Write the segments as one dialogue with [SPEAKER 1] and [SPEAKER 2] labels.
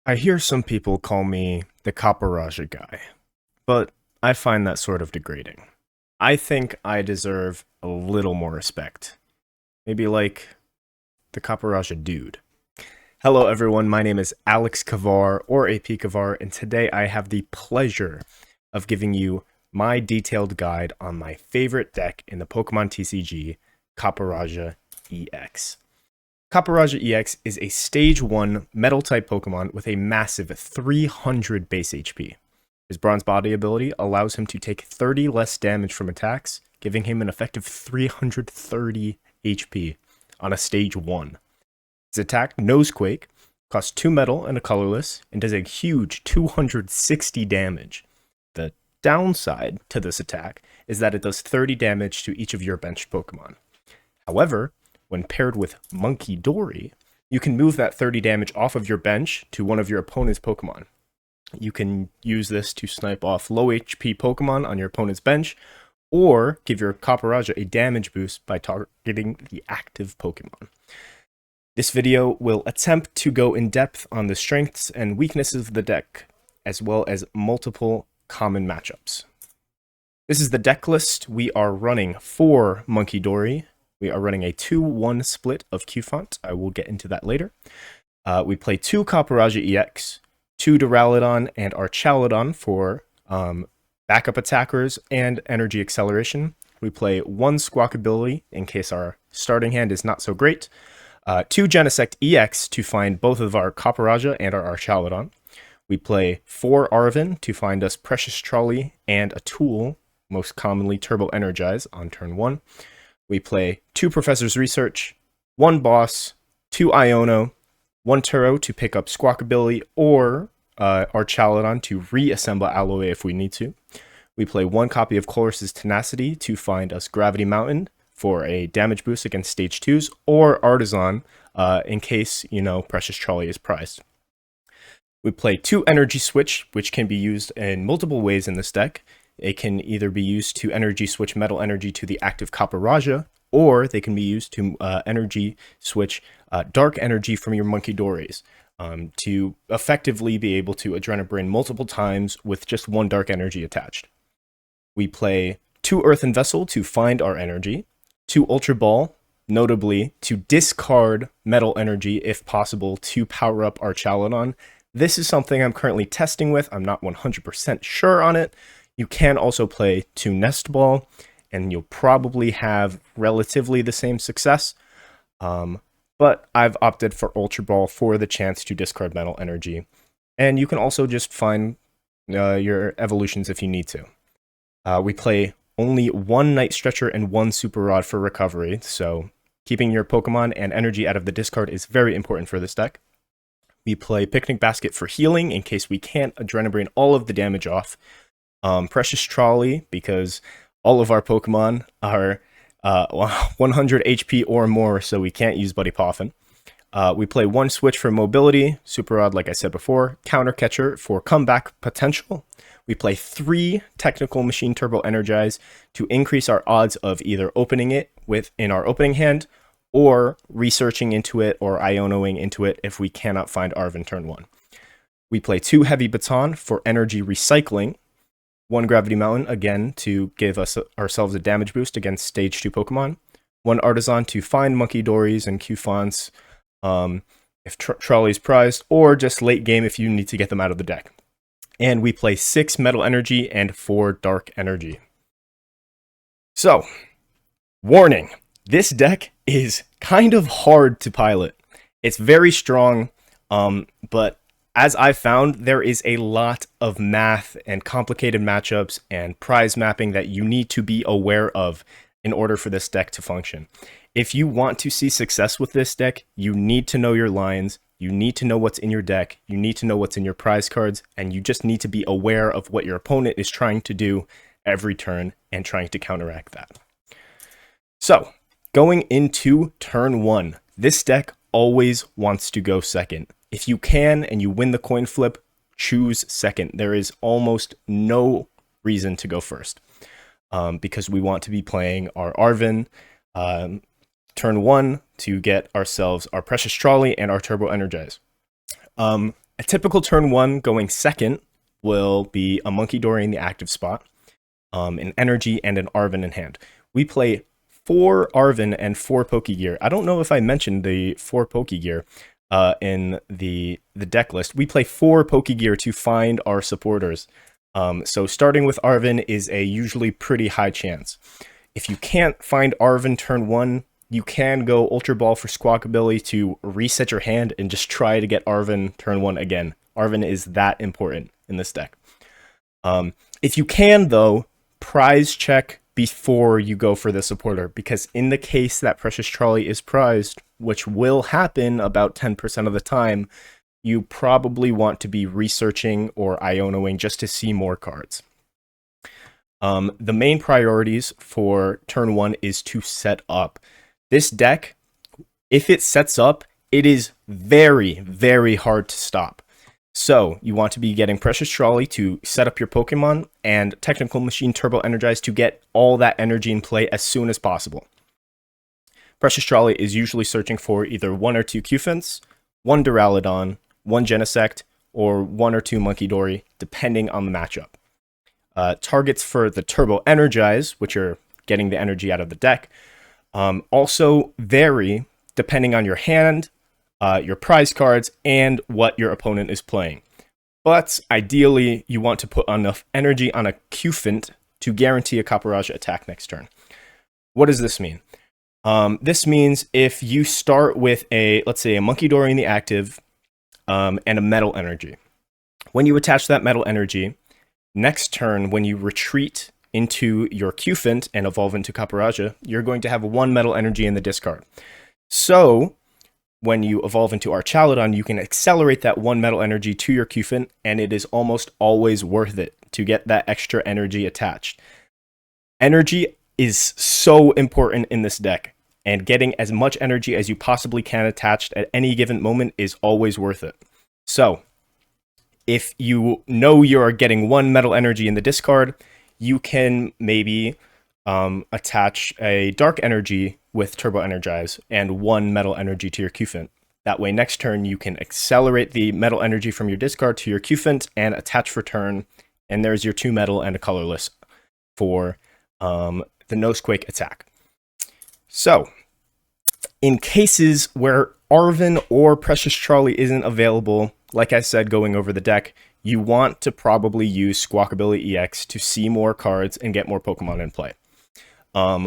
[SPEAKER 1] I hear some people call me the Copperajah guy, but I find that sort of degrading. I think I deserve a little more respect. Maybe like the Copperajah dude. Hello everyone, my name is Alex Kavar, or AP Kavar, and today I have the pleasure of giving you my detailed guide on my favorite deck in the Pokemon TCG, Copperajah EX. Copperajah EX is a Stage 1 Metal-type Pokemon with a massive 300 base HP. His Bronze Body ability allows him to take 30 less damage from attacks, giving him an effective 330 HP on a Stage 1. His attack, Nosequake, costs 2 metal and a colorless, and does a huge 260 damage. The downside to this attack is that it does 30 damage to each of your benched Pokemon. However, when paired with Munkidori, you can move that 30 damage off of your bench to one of your opponent's Pokemon. You can use this to snipe off low HP Pokemon on your opponent's bench, or give your Copperajah a damage boost by targeting the active Pokemon. This video will attempt to go in depth on the strengths and weaknesses of the deck, as well as multiple common matchups. This is the deck list we are running for Munkidori. We are running a 2-1 split of Cufant. I will get into that later. We play 2 Copperajah EX, 2 Duraludon and Archaludon for backup attackers and energy acceleration. We play 1 Squawkabilly in case our starting hand is not so great. 2 Genesect EX to find both of our Copperajah and our Archaludon. We play 4 Arven to find us Precious Trolley and a tool, most commonly Turbo Energize, on turn 1. We play 2 Professor's Research, 1 Boss, 2 Iono, 1 Turo to pick up Squawkabilly or Archaludon to reassemble Aloe if we need to. We play 1 copy of Colress's Tenacity to find us Gravity Mountain for a damage boost against Stage 2s, or Artisan in case, Precious Trolley is prized. We play 2 Energy Switch, which can be used in multiple ways in this deck. It can either be used to energy switch metal energy to the active Copperajah, or they can be used to energy switch dark energy from your Munkidoris to effectively be able to Adrenabrain multiple times with just 1 dark energy attached. We play 2 Earthen Vessel to find our energy, 2 Ultra Ball, notably to discard metal energy if possible to power up Archaludon. This is something I'm currently testing with. I'm not 100% sure on it. You can also play 2 Nest Ball, and you'll probably have relatively the same success. But I've opted for Ultra Ball for the chance to discard metal energy. And you can also just find your evolutions if you need to. We play only 1 Night Stretcher and 1 Super Rod for recovery, so keeping your Pokemon and energy out of the discard is very important for this deck. We play Picnic Basket for healing in case we can't Adrenabrain all of the damage off. Precious Trolley, because all of our Pokemon are 100 HP or more, so we can't use Buddy Poffin. We play 1 Switch for mobility, Super Rod, like I said before, Counter Catcher for comeback potential. We play 3 Technical Machine Turbo Energize to increase our odds of either opening it in our opening hand, or researching into it or Ionoing into it if we cannot find Arven turn 1. We play 2 Heavy Baton for energy recycling, 1 Gravity Mountain, again, to give ourselves a damage boost against Stage 2 Pokemon. 1 Artisan to find Munkidoris and Cufants if Trolley's prized, or just late game if you need to get them out of the deck. And we play 6 Metal Energy and 4 Dark Energy. So, warning, this deck is kind of hard to pilot. It's very strong, but as I've found, there is a lot of math and complicated matchups and prize mapping that you need to be aware of in order for this deck to function. If you want to see success with this deck, you need to know your lines, you need to know what's in your deck, you need to know what's in your prize cards, and you just need to be aware of what your opponent is trying to do every turn and trying to counteract that. So, going into turn 1, this deck always wants to go second. If you can and you win the coin flip, choose second. There is almost no reason to go first because we want to be playing our Arven turn 1 to get ourselves our Precious Trolley and our Turbo Energize. A typical turn 1 going second will be a Munkidori in the active spot, an Energy, and an Arven in hand. We play 4 Arven and 4 Pokégear. I don't know if I mentioned the 4 Pokégear in the deck list. We play 4 Pokégear to find our supporters. So starting with Arven is a usually pretty high chance. If you can't find Arven turn 1, you can go Ultra Ball for Squawkabilly to reset your hand and just try to get Arven turn 1 again. Arven is that important in this deck. If you can, though, prize check before you go for the supporter, because in the case that Precious Trolley is prized, which will happen about 10% of the time, you probably want to be researching or Ionoing just to see more cards. The main priorities for turn 1 is to set up. This deck, if it sets up, it is very, very hard to stop. So you want to be getting Precious Trolley to set up your Pokemon and Technical Machine Turbo Energize to get all that energy in play as soon as possible. Precious Trolley is usually searching for either 1 or 2 Cufants, 1 Duraludon, 1 Genesect, or 1 or 2 Munkidori, depending on the matchup. Targets for the Turbo Energize, which are getting the energy out of the deck, also vary depending on your hand, your prize cards, and what your opponent is playing. But ideally, you want to put enough energy on a Cufant to guarantee a Copperajah attack next turn. What does this mean? This means if you start with let's say a Munkidori in the active and a Metal Energy. When you attach that Metal Energy, next turn when you retreat into your Cufant and evolve into Copperajah, you're going to have 1 Metal Energy in the discard. So when you evolve into Archaludon, you can accelerate that 1 Metal Energy to your Cufant, and it is almost always worth it to get that extra energy attached. Energy is so important in this deck, and getting as much energy as you possibly can attached at any given moment is always worth it. So if you know you're getting 1 Metal Energy in the discard, you can maybe attach a Dark Energy with Turbo Energize and 1 Metal Energy to your Cufant. That way, next turn, you can accelerate the Metal Energy from your discard to your Cufant and attach for turn, and there's your 2 Metal and a colorless for the Nosequake attack. So, in cases where Arven or Precious Trolley isn't available, like I said, going over the deck, you want to probably use Squawkabilly EX to see more cards and get more Pokemon in play.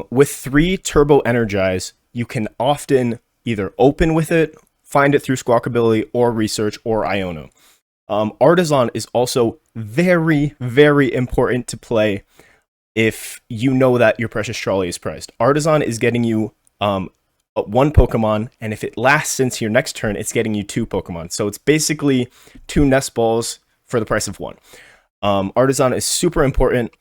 [SPEAKER 1] With 3 Turbo Energize, you can often either open with it, find it through Squawkabilly, or research, or Iono. Artisan is also very, very important to play if you know that your Precious Trolley is prized. Artisan is getting you 1 Pokemon, and if it lasts into your next turn, it's getting you 2 Pokemon. So it's basically 2 Nest Balls for the price of 1. Artisan is super important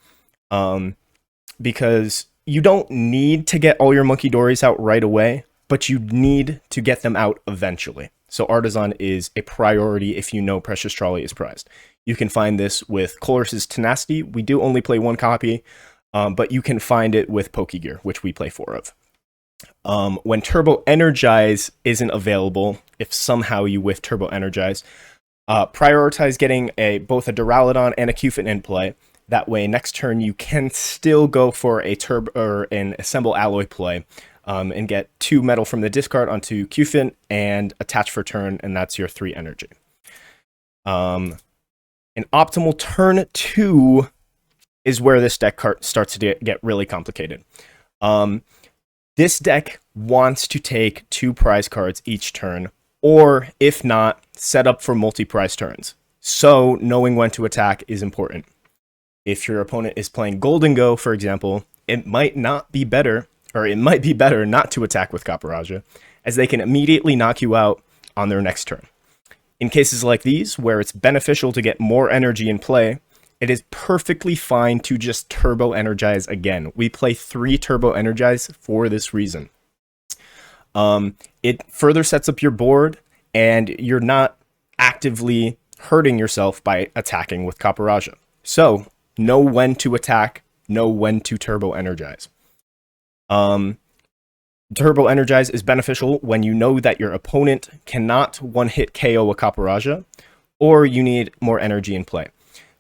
[SPEAKER 1] because you don't need to get all your Munkidoris out right away, but you need to get them out eventually. So Artisan is a priority if you know Precious Trolley is prized. You can find this with Colress's Tenacity. We do only play 1 copy, but you can find it with Pokégear, which we play 4 of. When Turbo Energize isn't available, if somehow you whiff Turbo Energize, prioritize getting both a Duraludon and a Cufant in play. That way, next turn you can still go for a Turbo or an Assemble Alloy play and get 2 Metal from the discard onto Cufant and attach for turn, and that's your 3 energy. An optimal turn 2 is where this deck starts to get really complicated. This deck wants to take 2 prize cards each turn, or if not, set up for multi-prize turns. So knowing when to attack is important. If your opponent is playing Gholdengo, for example, it might be better not to attack with Copperajah, as they can immediately knock you out on their next turn. In cases like these, where it's beneficial to get more energy in play, it is perfectly fine to just Turbo Energize again. We play 3 Turbo Energize for this reason. It further sets up your board, and you're not actively hurting yourself by attacking with Copperajah. So, know when to attack, know when to Turbo Energize. Turbo Energize is beneficial when you know that your opponent cannot one-hit KO a Copperajah, or you need more energy in play.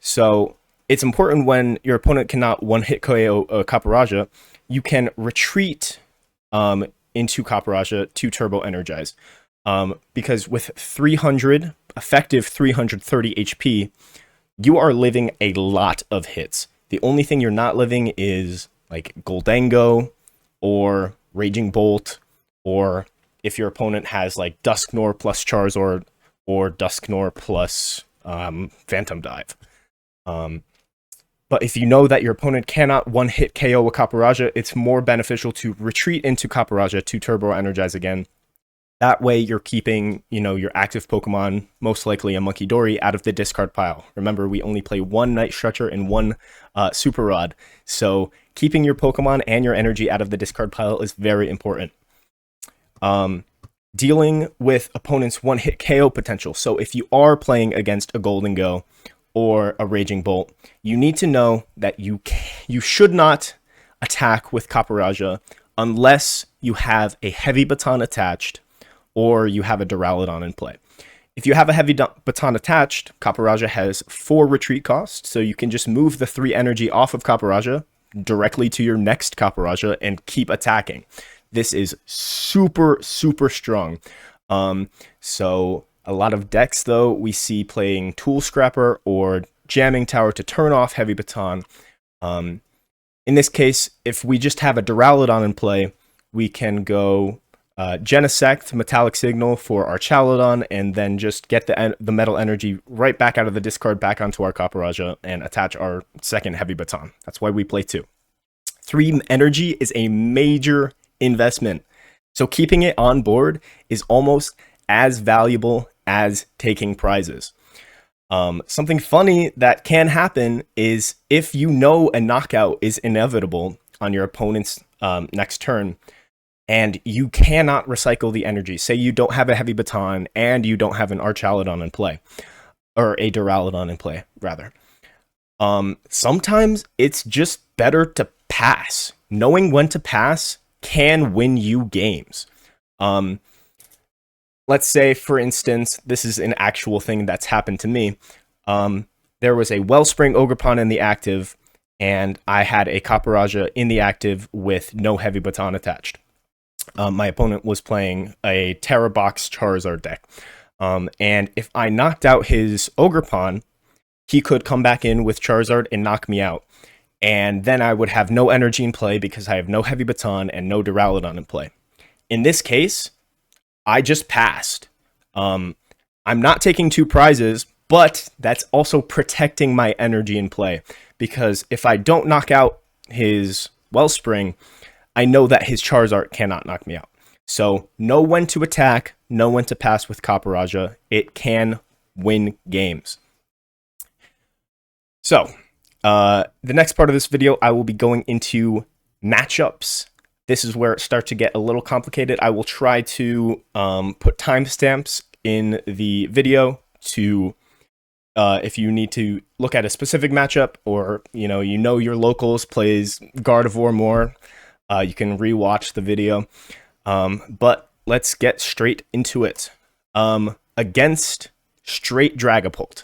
[SPEAKER 1] So it's important when your opponent cannot one-hit KO a Copperajah, you can retreat into Copperajah to Turbo Energize. Because with 300, effective 330 HP, you are living a lot of hits. The only thing you're not living is like Gholdengo or Raging Bolt, or if your opponent has like Dusknoir plus Charizard or Dusknoir plus Phantom Dive. But if you know that your opponent cannot one-hit KO a Copperajah, it's more beneficial to retreat into Copperajah to Turbo Energize again. That way you're keeping, your active Pokemon, most likely a Munkidori, out of the discard pile. Remember, we only play one Night Stretcher and one Super Rod, so keeping your Pokemon and your energy out of the discard pile is very important. Dealing with opponents' one-hit KO potential. So if you are playing against a Gholdengo or a Raging Bolt, you need to know that you should not attack with Copperajah unless you have a Heavy Baton attached or you have a Duraludon in play. If you have a Heavy Baton attached, Copperajah has 4 retreat costs, so you can just move the 3 energy off of Copperajah directly to your next Copperajah and keep attacking. This is super, super strong. So a lot of decks, though, we see playing Tool Scrapper or Jamming Tower to turn off Heavy Baton. In this case, if we just have a Duraludon in play, we can go Genesect, Metallic Signal for Archaludon, and then just get the Metal Energy right back out of the discard back onto our Copperajah and attach our second Heavy Baton. That's why we play 2. 3 energy is a major investment, so keeping it on board is almost as valuable as taking prizes. Something funny that can happen is if you know a knockout is inevitable on your opponent's next turn, and you cannot recycle the energy. Say you don't have a Heavy Baton and you don't have an Archaludon in play, or a Duraludon in play, rather. Sometimes it's just better to pass. Knowing when to pass can win you games. Let's say, for instance, this is an actual thing that's happened to me. There was a Wellspring Ogerpon in the active, and I had a Copperajah in the active with no Heavy Baton attached. My opponent was playing a Terra Box Charizard deck. And if I knocked out his Ogerpon, he could come back in with Charizard and knock me out. And then I would have no energy in play because I have no Heavy Baton and no Duraludon in play. In this case, I just passed. I'm not taking 2 prizes, but that's also protecting my energy in play. Because if I don't knock out his Wellspring, I know that his Charizard cannot knock me out. So know when to attack, know when to pass with Copperajah. It can win games. So, the next part of this video, I will be going into matchups. This is where it starts to get a little complicated. I will try to put timestamps in the video to, if you need to look at a specific matchup, or you know your locals plays Gardevoir more, you can rewatch the video. But let's get straight into it. Against straight Dragapult.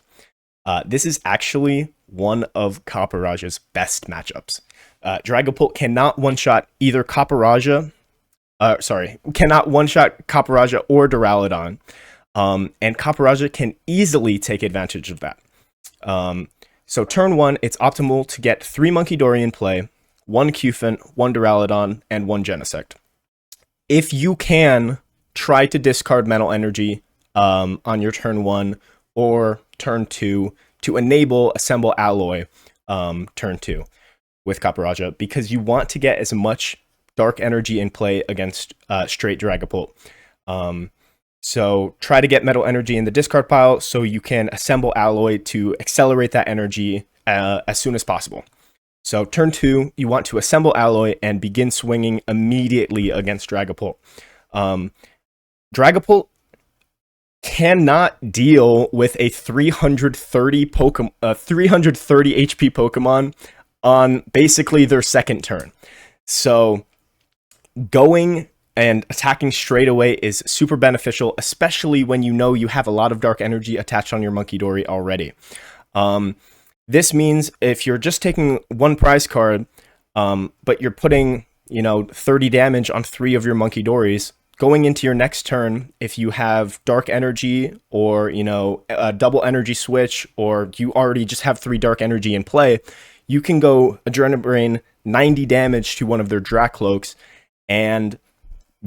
[SPEAKER 1] This is actually one of Copperajah's best matchups. Dragapult cannot one-shot either cannot one-shot Copperajah or Duraludon. And Copperajah can easily take advantage of that. So turn 1, it's optimal to get 3 Munkidori in play, 1 Cufant, 1 Duraludon, and 1 Genesect. If you can, try to discard Metal Energy on your turn 1 or turn 2 to enable Assemble Alloy turn 2 with Copperajah, because you want to get as much Dark Energy in play against straight Dragapult. So try to get Metal Energy in the discard pile so you can Assemble Alloy to accelerate that energy as soon as possible. So turn 2, you want to Assemble Alloy and begin swinging immediately against Dragapult. Dragapult cannot deal with a 330 HP Pokemon on basically their second turn. So going And attacking straight away is super beneficial, especially when you know you have a lot of dark energy attached on your Munkidori already. This means if you're just taking one prize card, but you're putting, 30 damage on 3 of your Munkidoris, going into your next turn, if you have dark energy or, a double energy switch, or you already just have 3 dark energy in play, you can go Adrenabrain 90 damage to one of their Dracloaks and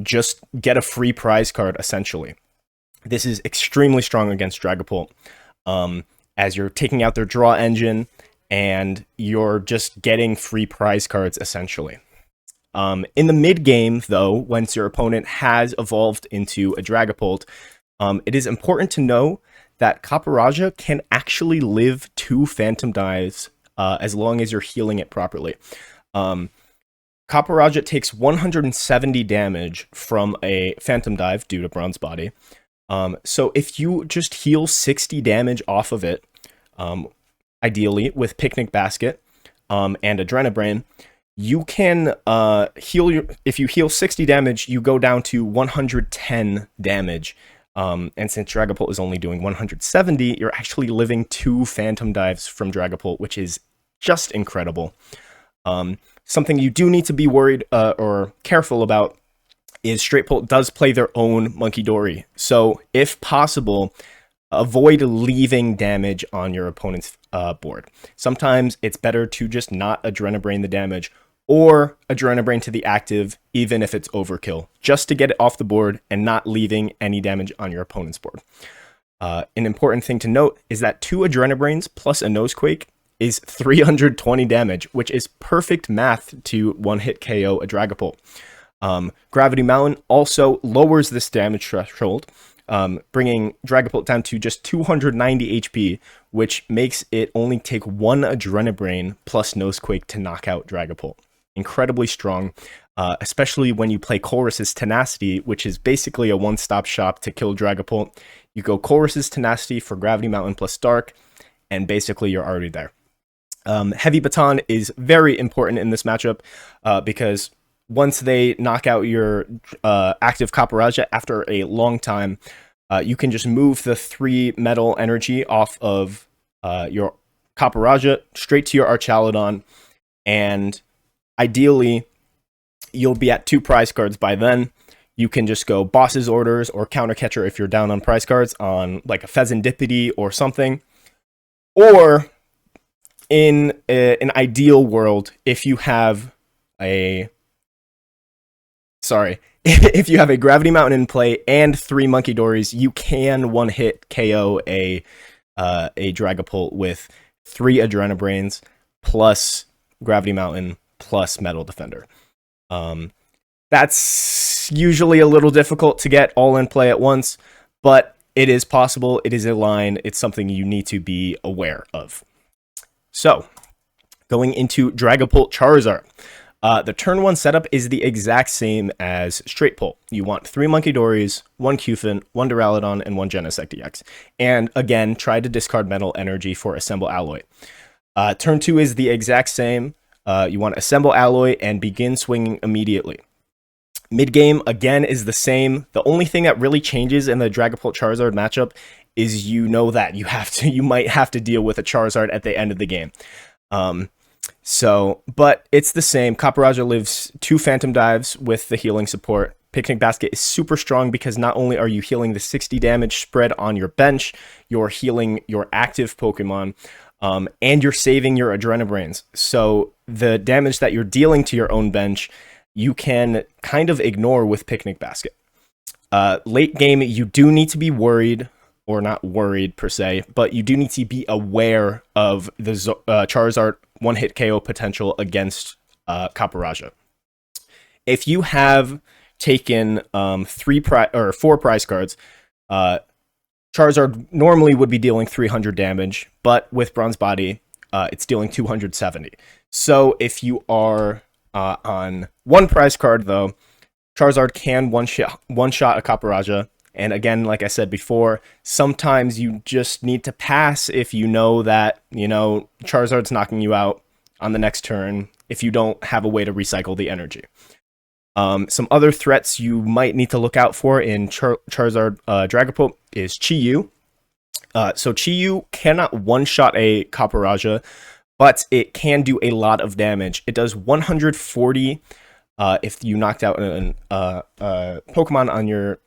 [SPEAKER 1] just get a free prize card, essentially. This is extremely strong against Dragapult, as you're taking out their draw engine and you're just getting free prize cards, essentially. In the mid-game, though, once your opponent has evolved into a Dragapult, it is important to know that Copperajah can actually live 2 Phantom Dives as long as you're healing it properly. Copperajah takes 170 damage from a Phantom Dive due to Bronze Body. So if you just heal 60 damage off of it, ideally with Picnic Basket and Adrenabrain, you can if you heal 60 damage, you go down to 110 damage. And since Dragapult is only doing 170, you're actually living 2 Phantom Dives from Dragapult, which is just incredible. Something you do need to be worried or careful about is Straightpult does play their own Munkidori. So if possible, avoid leaving damage on your opponent's board. Sometimes it's better to just not Adrenabrain the damage, or Adrenabrain to the active, even if it's overkill, just to get it off the board and not leaving any damage on your opponent's board. An important thing to note is that 2 Adrenabrains plus a Nosequake is 320 damage, which is perfect math to one-hit KO a Dragapult. Gravity Mountain also lowers this damage threshold, bringing Dragapult down to just 290 HP, which makes it only take 1 Adrenabrain plus Nosequake to knock out Dragapult. Incredibly strong, especially when you play Colress's Tenacity, which is basically a one-stop shop to kill Dragapult. You go Colress's Tenacity for Gravity Mountain plus Dark, and basically you're already there. Heavy Baton is very important in this matchup because once they knock out your active Copperajah after a long time, you can just move the 3 metal energy off of your Copperajah straight to your Archaludon, and ideally you'll be at 2 prize cards by then. You can just go Boss's Orders or Counter Catcher if you're down on prize cards on like a Pheasantipity or something. Or in an ideal world, if you have a if you have a Gravity Mountain in play and 3 Munkidoris, you can one-hit KO a Dragapult with 3 Adrenabrains plus Gravity Mountain plus Metal Defender. That's usually a little difficult to get all in play at once, but it is possible. It is a line. It's something you need to be aware of. So, going into Dragapult Charizard. The turn 1 setup is the exact same as Straightpult. You want 3 Munkidoris, 1 Cufant, 1 Duraludon, and 1 Genesect EX. And again, try to discard Metal Energy for Assemble Alloy. Turn 2 is the exact same. You want Assemble Alloy and begin swinging immediately. Mid-game, again, is the same. The only thing that really changes in the Dragapult Charizard matchup is that you might have to deal with a Charizard at the end of the game. But it's the same. Copperajah lives 2 Phantom Dives with the healing support. Picnic Basket is super strong because not only are you healing the 60 damage spread on your bench, you're healing your active Pokemon, and you're saving your Adrenabrains. So the damage that you're dealing to your own bench, you can kind of ignore with Picnic Basket. Late game, you do need to be worried, or not worried per se, but you do need to be aware of the Charizard one-hit KO potential against Copperajah. If you have taken 4 prize cards, Charizard normally would be dealing 300 damage, but with Bronze Body, it's dealing 270. So if you are on 1 prize card, though, Charizard can one-shot a Copperajah. And again, like I said before, sometimes you just need to pass if you know that, Charizard's knocking you out on the next turn if you don't have a way to recycle the energy. Some other threats you might need to look out for in Charizard Dragapult is Chi-Yu. So Chi-Yu cannot one-shot a Copperajah, but it can do a lot of damage. It does 140 if you knocked out a Pokemon on your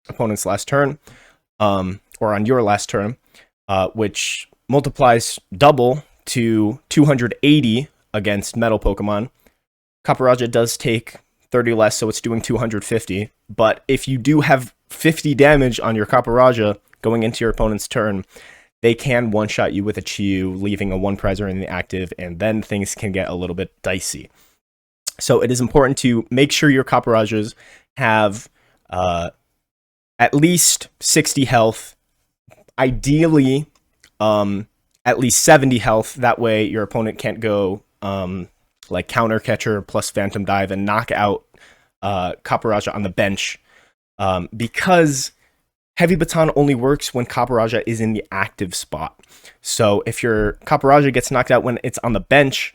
[SPEAKER 1] opponent's last turn, or on your last turn, which multiplies double to 280 against Metal Pokemon. Copperajah does take 30 less, so it's doing 250. But if you do have 50 damage on your Copperajah going into your opponent's turn, they can one-shot you with a Chi-Yu, leaving a one prizer in the active, and then things can get a little bit dicey. So it is important to make sure your Copperajahs have at least 60 health, ideally at least 70 health. That way your opponent can't go like Counter Catcher plus Phantom Dive and knock out Copperajah on the bench, because Heavy Baton only works when Copperajah is in the active spot. So if your Copperajah gets knocked out when it's on the bench,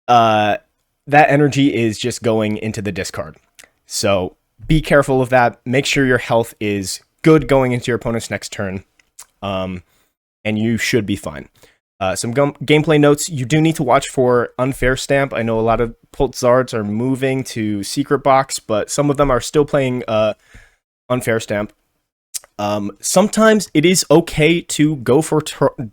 [SPEAKER 1] that energy is just going into the discard. So be careful of that. Make sure your health is good going into your opponent's next turn, and you should be fine. Some gameplay notes. You do need to watch for Unfair Stamp. I know a lot of Pultzards are moving to Secret Box, but some of them are still playing Unfair Stamp. Sometimes it is okay to go for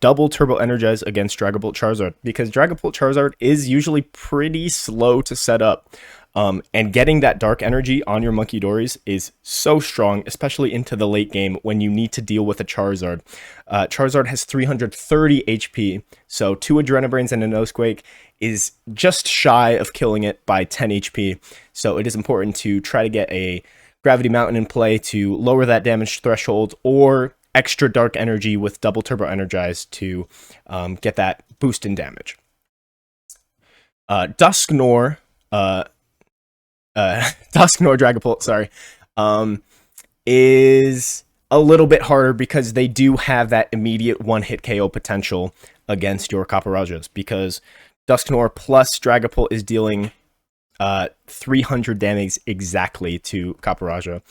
[SPEAKER 1] double Turbo Energize against Dragapult Charizard, because Dragapult Charizard is usually pretty slow to set up. And getting that dark energy on your Munkidoris is so strong, especially into the late game when you need to deal with a Charizard. Charizard has 330 HP, so 2 Adrenabrains and a Nosequake is just shy of killing it by 10 HP. So it is important to try to get a Gravity Mountain in play to lower that damage threshold, or extra dark energy with double Turbo Energize to get that boost in damage. Dusknoir Dragapult, sorry, is a little bit harder because they do have that immediate one-hit KO potential against your Copperajahs, because Dusknoir plus Dragapult is dealing 300 damage exactly to Copperajah.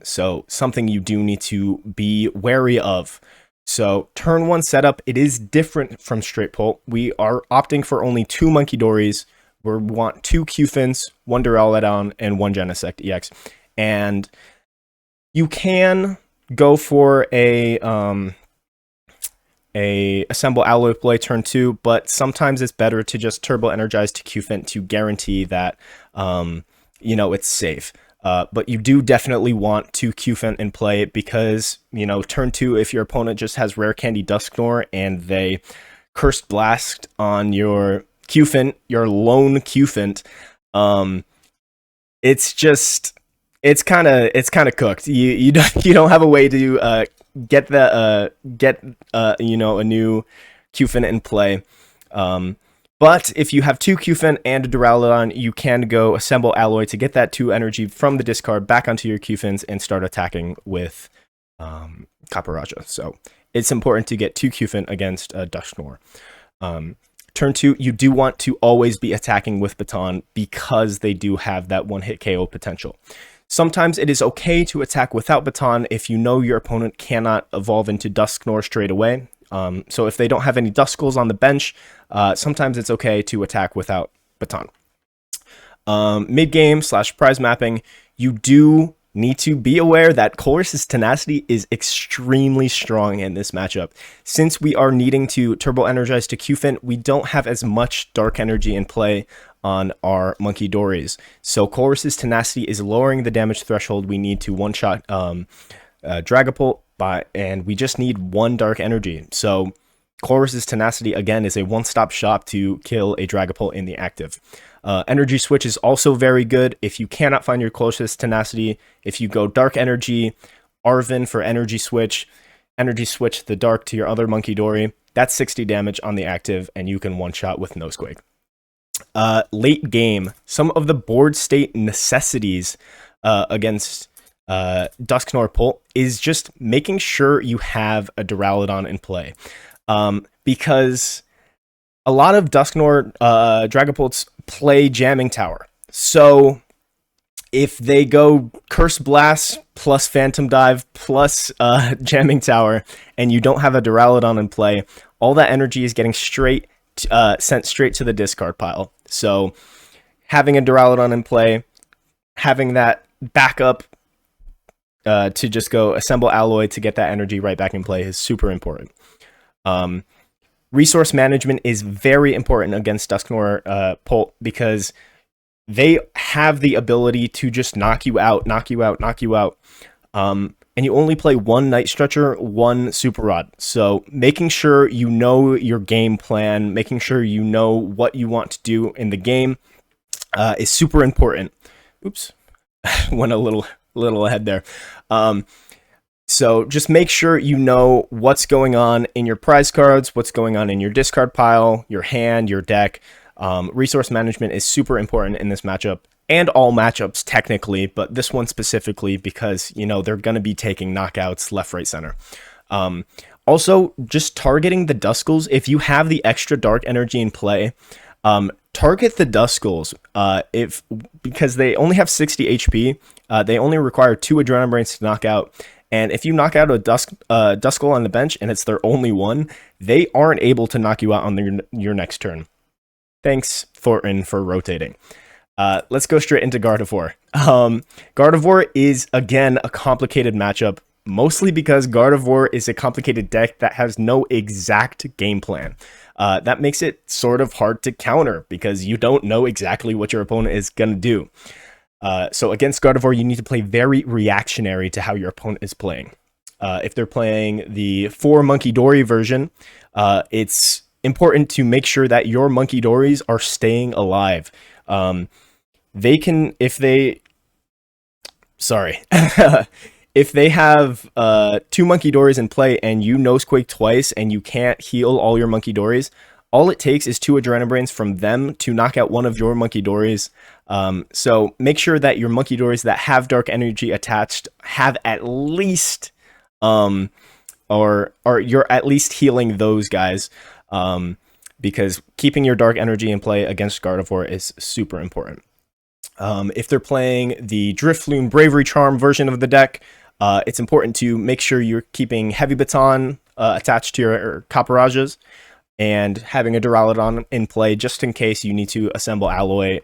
[SPEAKER 1] So something you do need to be wary of. So turn 1 setup, it is different from Straight Pull. We are opting for only 2 Munkidoris. We want 2 Cufants, 1 Duraludon, and 1 Genesect EX. And you can go for a Assemble Alloy play turn 2, but sometimes it's better to just Turbo Energize to Cufant to guarantee that, you know, it's safe. But you do definitely want 2 Cufant in play, because, you know, turn 2, if your opponent just has Rare Candy Dusknoir and they Cursed Blast on your Cufant, your lone Cufant, it's kind of cooked. You don't have a way to get you know, a new Cufant in play. But if you have 2 Cufant and a Duraludon, you can go Assemble Alloy to get that 2 energy from the discard back onto your Cufants and start attacking with Copperajah. So it's important to get 2 Cufant against Dusknoir. Turn 2, you do want to always be attacking with Baton, because they do have that one-hit KO potential. Sometimes it is okay to attack without Baton if you know your opponent cannot evolve into Dusknoir straight away. So if they don't have any Duskulls on the bench, sometimes it's okay to attack without Baton. Mid-game / prize mapping, you do need to be aware that Colress's Tenacity is extremely strong in this matchup. Since we are needing to Turbo Energize to Cufant, we don't have as much Dark Energy in play on our Munkidoris. So Colress's Tenacity is lowering the damage threshold we need to one-shot Dragapult, and we just need 1 Dark Energy. So Colress's Tenacity, again, is a one-stop shop to kill a Dragapult in the active. Energy Switch is also very good. If you cannot find your closest Tenacity, if you go Dark Energy, Arven for Energy Switch the Dark to your other Munkidori, that's 60 damage on the active, and you can one-shot with Nosequake. Late game, some of the board state necessities against Dusknoir Pult is just making sure you have a Duraludon in play. Because a lot of Dusknoir Dragapults play Jamming Tower. So If they go Curse Blast plus Phantom Dive plus Jamming Tower, and you don't have a Duraludon in play, all that energy is getting sent straight to the discard pile. So having a Duraludon in play, having that backup to just go assemble Alloy to get that energy right back in play is super important. Resource management is very important against Dusknoir Pult, because they have the ability to just knock you out. And you only play one Night Stretcher, one Super Rod. So making sure you know your game plan, making sure you know what you want to do in the game is super important. Oops, went a little ahead there. So just make sure you know what's going on in your prize cards, what's going on in your discard pile, your hand, your deck. Resource management is super important in this matchup, and all matchups technically, but this one specifically because, you know, they're going to be taking knockouts left, right, center. Also, just targeting the Duskulls. If you have the extra dark energy in play, target the Duskulls because they only have 60 HP. They only require 2 Adrenaline Brains to knock out. And if you knock out a Duskull on the bench and it's their only one, they aren't able to knock you out on your next turn. Thanks, Thornton, for rotating. Let's go straight into Gardevoir. Gardevoir is, again, a complicated matchup, mostly because Gardevoir is a complicated deck that has no exact game plan. That makes it sort of hard to counter because you don't know exactly what your opponent is going to do. So against Gardevoir, you need to play very reactionary to how your opponent is playing. If they're playing the 4 Munkidori version, it's important to make sure that your Munkidoris are staying alive. They can, if they have 2 Munkidoris in play and you Nosequake twice and you can't heal all your Munkidoris, all it takes is 2 Adrenaline Brains from them to knock out one of your Munkidoris. So make sure that your Munkidoris that have dark energy attached have at least, or you're at least healing those guys. Because keeping your dark energy in play against Gardevoir is super important. If they're playing the Drifloon Bravery Charm version of the deck, it's important to make sure you're keeping Heavy Baton attached to your Copperajahs and having a Duraludon in play just in case you need to assemble Alloy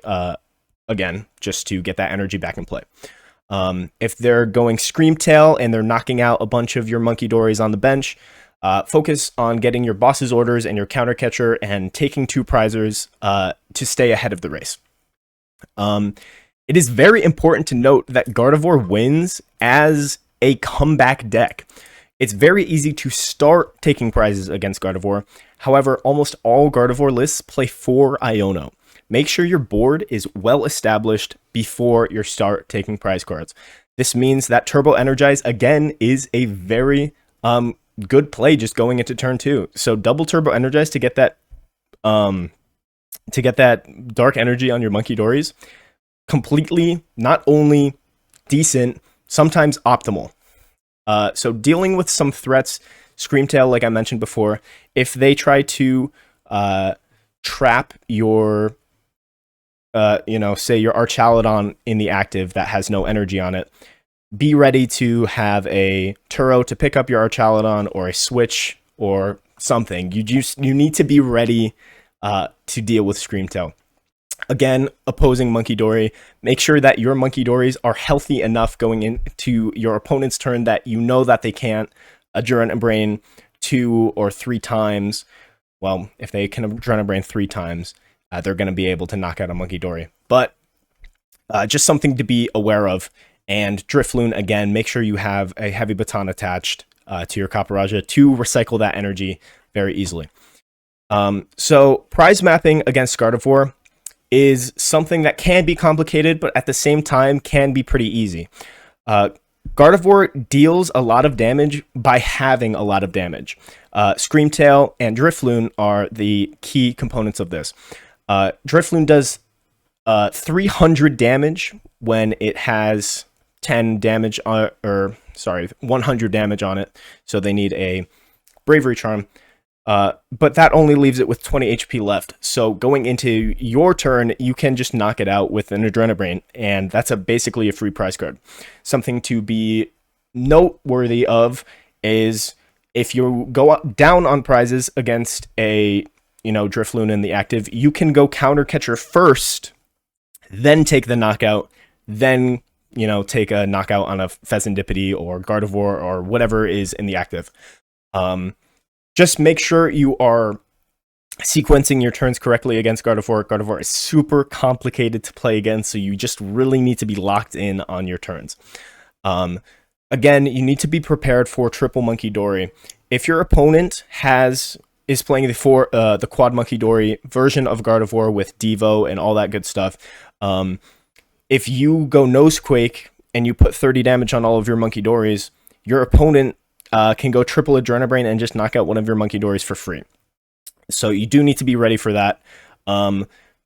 [SPEAKER 1] again, just to get that energy back in play. If they're going Screamtail and they're knocking out a bunch of your Munkidoris on the bench, focus on getting your boss's orders and your counter catcher and taking 2 prizers to stay ahead of the race. It is very important to note that Gardevoir wins as a comeback deck. It's very easy to start taking prizes against Gardevoir. However, almost all Gardevoir lists play 4 Iono. Make sure your board is well established before you start taking prize cards. This means that Turbo Energize, again, is a very good play just going into turn 2. So double Turbo Energize to get that dark energy on your Munkidoris. Completely, not only decent, sometimes optimal. So dealing with some threats, Screamtail, like I mentioned before, if they try to trap your, say your Archaludon in the active that has no energy on it, be ready to have a Turo to pick up your Archaludon or a Switch or something. You need to be ready to deal with Screamtail. Again, opposing Munkidori, make sure that your Munkidoris are healthy enough going into your opponent's turn that you know that they can't Adrenaline Brain 2 or 3 times. Well, if they can Adrenaline Brain 3 times, they're going to be able to knock out a Munkidori. But just something to be aware of. And Drifloon, again, make sure you have a Heavy Baton attached to your Copperajah to recycle that energy very easily. So prize mapping against Gardevoir is something that can be complicated, but at the same time can be pretty easy. Gardevoir deals a lot of damage by having a lot of damage. Screamtail and Drifloon are the key components of this. Drifloon does 300 damage when it has 10 damage on, 100 damage on it. So they need a Bravery Charm. But that only leaves it with 20 HP left. So going into your turn, you can just knock it out with an Adrenabrain, and that's basically a free prize card. Something to be noteworthy of is if you go down on prizes against a Drifloon in the active, you can go Counter Catcher first, then take the knockout, then take a knockout on a Pheasantipity or Gardevoir or whatever is in the active. Just make sure you are sequencing your turns correctly against Gardevoir. Gardevoir is super complicated to play against, so you just really need to be locked in on your turns. Again, you need to be prepared for triple Munkidori. If your opponent is playing the quad Munkidori version of Gardevoir with Devo and all that good stuff, if you go Nosequake and you put 30 damage on all of your Munkidoris, your opponent can go triple Adrenabrain and just knock out one of your Munkidoris for free. So you do need to be ready for that.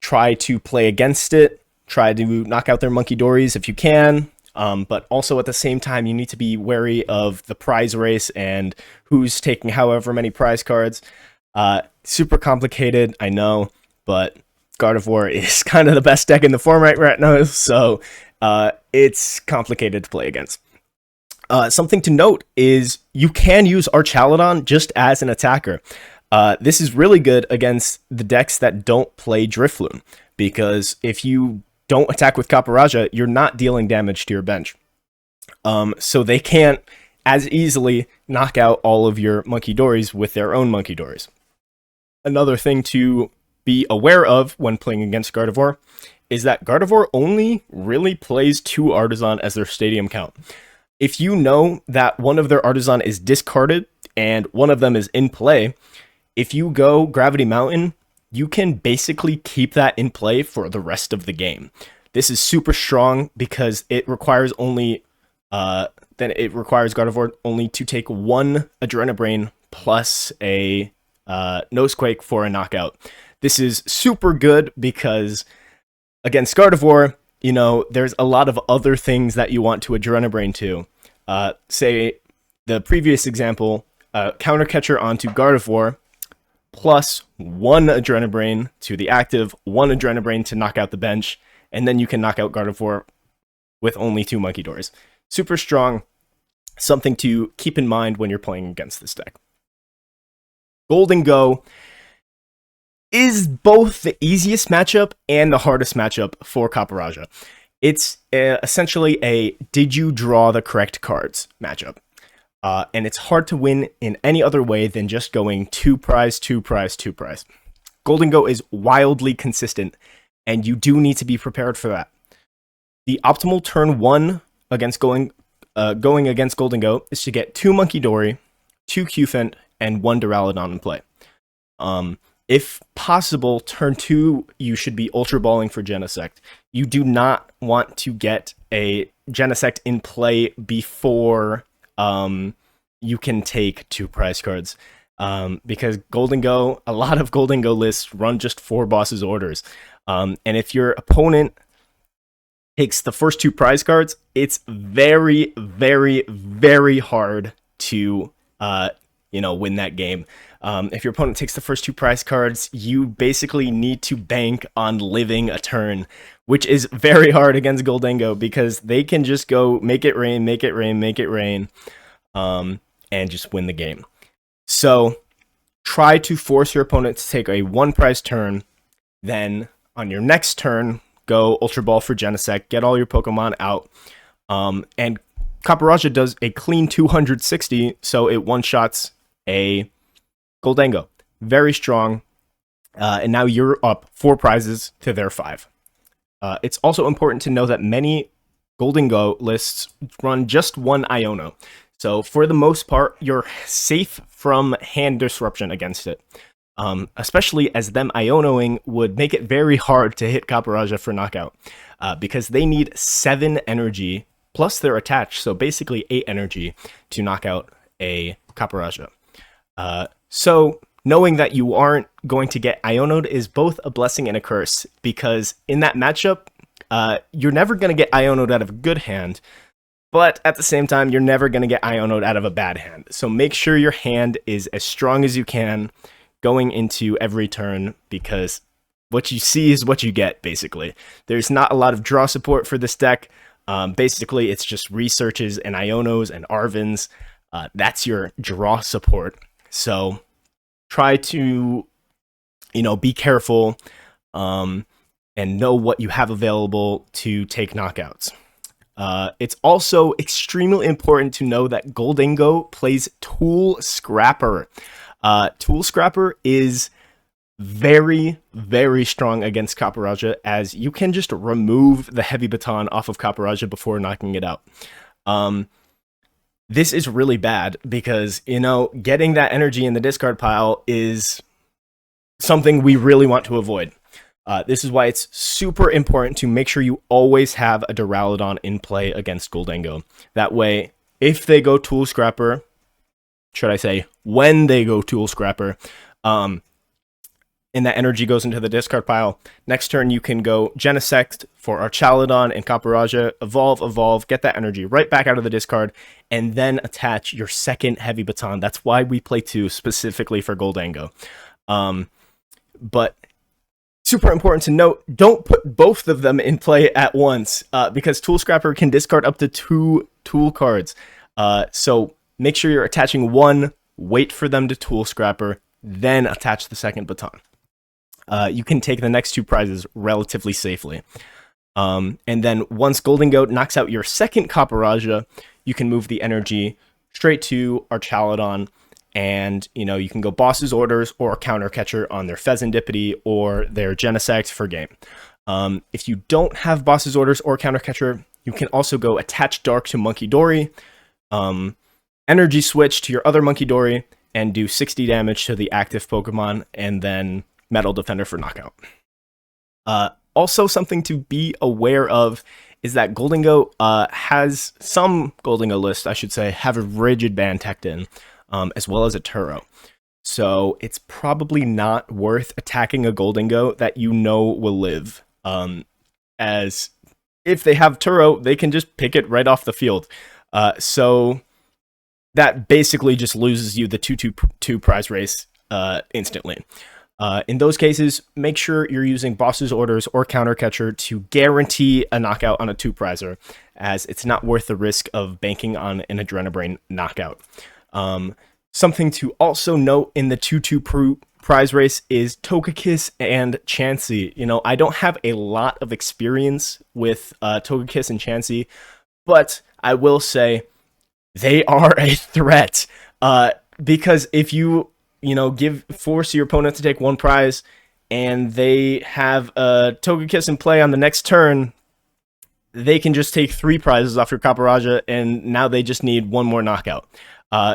[SPEAKER 1] Try to play against it. Try to knock out their Munkidoris if you can. But also at the same time, you need to be wary of the prize race and who's taking however many prize cards. Super complicated, I know, but Gardevoir is kind of the best deck in the format right now, so it's complicated to play against. Something to note is you can use Archaludon just as an attacker. This is really good against the decks that don't play Drifloon, because if you don't attack with Copperajah, you're not dealing damage to your bench. So they can't as easily knock out all of your Munkidoris with their own Munkidoris. Another thing to be aware of when playing against Gardevoir is that Gardevoir only really plays 2 Artisan as their stadium count. If you know that one of their Artisan is discarded and one of them is in play, if you go Gravity Mountain, you can basically keep that in play for the rest of the game. This is super strong because it requires Gardevoir only to take 1 Adrenabrain plus a Nosequake for a knockout. This is super good because against Gardevoir, there's a lot of other things that you want to Adrenabrain to. Say the previous example, Counter Catcher onto Gardevoir, plus 1 Adrenabrain to the active, 1 Adrenabrain to knock out the bench, and then you can knock out Gardevoir with only 2 Munkidoris. Super strong, something to keep in mind when you're playing against this deck. Gholdengo is both the easiest matchup and the hardest matchup for Copperajah. It's essentially a did you draw the correct cards matchup. And it's hard to win in any other way than just going 2 prize, 2 prize, 2 prize. Gholdengo is wildly consistent, and you do need to be prepared for that. The optimal turn 1 against going against Gholdengo is to get 2 Munkidori, 2 Cufant, and 1 Duraludon in play. If possible, turn 2, you should be Ultra Balling for Genesect. You do not want to get a Genesect in play before you can take 2 prize cards. Because Gholdengo, a lot of Gholdengo lists run just 4 bosses orders. And if your opponent takes the first 2 prize cards, it's very, very, very hard to win that game. If your opponent takes the first 2 prize cards, you basically need to bank on living a turn, which is very hard against Gholdengo because they can just go make it rain, make it rain, make it rain, and just win the game. So try to force your opponent to take a 1 prize turn, then on your next turn, go Ultra Ball for Genesect, get all your Pokemon out, and Copperajah does a clean 260, so it one-shots a Gholdengo. Very strong, and now you're up 4 prizes to their 5. It's also important to know that many Gholdengo lists run just 1 Iono. So for the most part, you're safe from hand disruption against it. Especially as them Ionoing would make it very hard to hit Copperajah for knockout. Because they need 7 energy, plus they're attached, so basically 8 energy to knock out a Copperajah. So knowing that you aren't going to get Ionoed is both a blessing and a curse, because in that matchup, you're never going to get Ionoed out of a good hand, But at the same time, you're never going to get Iono'd out of a bad hand. So make sure your hand is as strong as you can going into every turn, because what you see is what you get, basically. There's not a lot of draw support for this deck. Basically, it's just researches and Ionos and Arvens. That's your draw support. So try to, be careful and know what you have available to take knockouts. It's also extremely important to know that Gholdengo plays Tool Scrapper. Tool Scrapper is very, very strong against Copperajah, as you can just remove the Heavy Baton off of Copperajah before knocking it out. This is really bad because, getting that energy in the discard pile is something we really want to avoid. This is why it's super important to make sure you always have a Duraludon in play against Gholdengo. That way, if they go Tool Scrapper, should I say, when they go Tool Scrapper, and that energy goes into the discard pile, next turn you can go Genesect for Archaludon and Copperajah, evolve, get that energy right back out of the discard, and then attach your second Heavy Baton. That's why we play 2 specifically for Gholdengo. But super important to note, don't put both of them in play at once, because Tool Scrapper can discard up to 2 tool cards. So make sure you're attaching one, wait for them to Tool Scrapper, then attach the second baton. You can take the next 2 prizes relatively safely. And then once Gholdengo knocks out your second Copperajah, you can move the energy straight to Archaludon, and you can go Boss's Orders or Counter Catcher on their Pheasantipity or their Genesect for game. If you don't have Boss's Orders or Counter Catcher, you can also go Attach Dark to Munkidori, Energy Switch to your other Munkidori, and do 60 damage to the active Pokemon, and then Metal Defender for knockout. Also, something to be aware of is that Gholdengo has some Gholdengo lists, I should say, have a Rigid Band teched in, as well as a Turo. So it's probably not worth attacking a Gholdengo that will live. As if they have Turo, they can just pick it right off the field. So that basically just loses you the 2-2 prize race instantly. In those cases, make sure you're using Boss's Orders or Counter Catcher to guarantee a knockout on a 2-prizer, as it's not worth the risk of banking on an Adrenabrain knockout. Something to also note in the 2-2 prize race is Togekiss and Chansey. I don't have a lot of experience with Togekiss and Chansey, but I will say they are a threat. Because if you force your opponent to take 1 prize, and they have a Togekiss in play on the next turn, they can just take 3 prizes off your Copperajah, and now they just need 1 more knockout.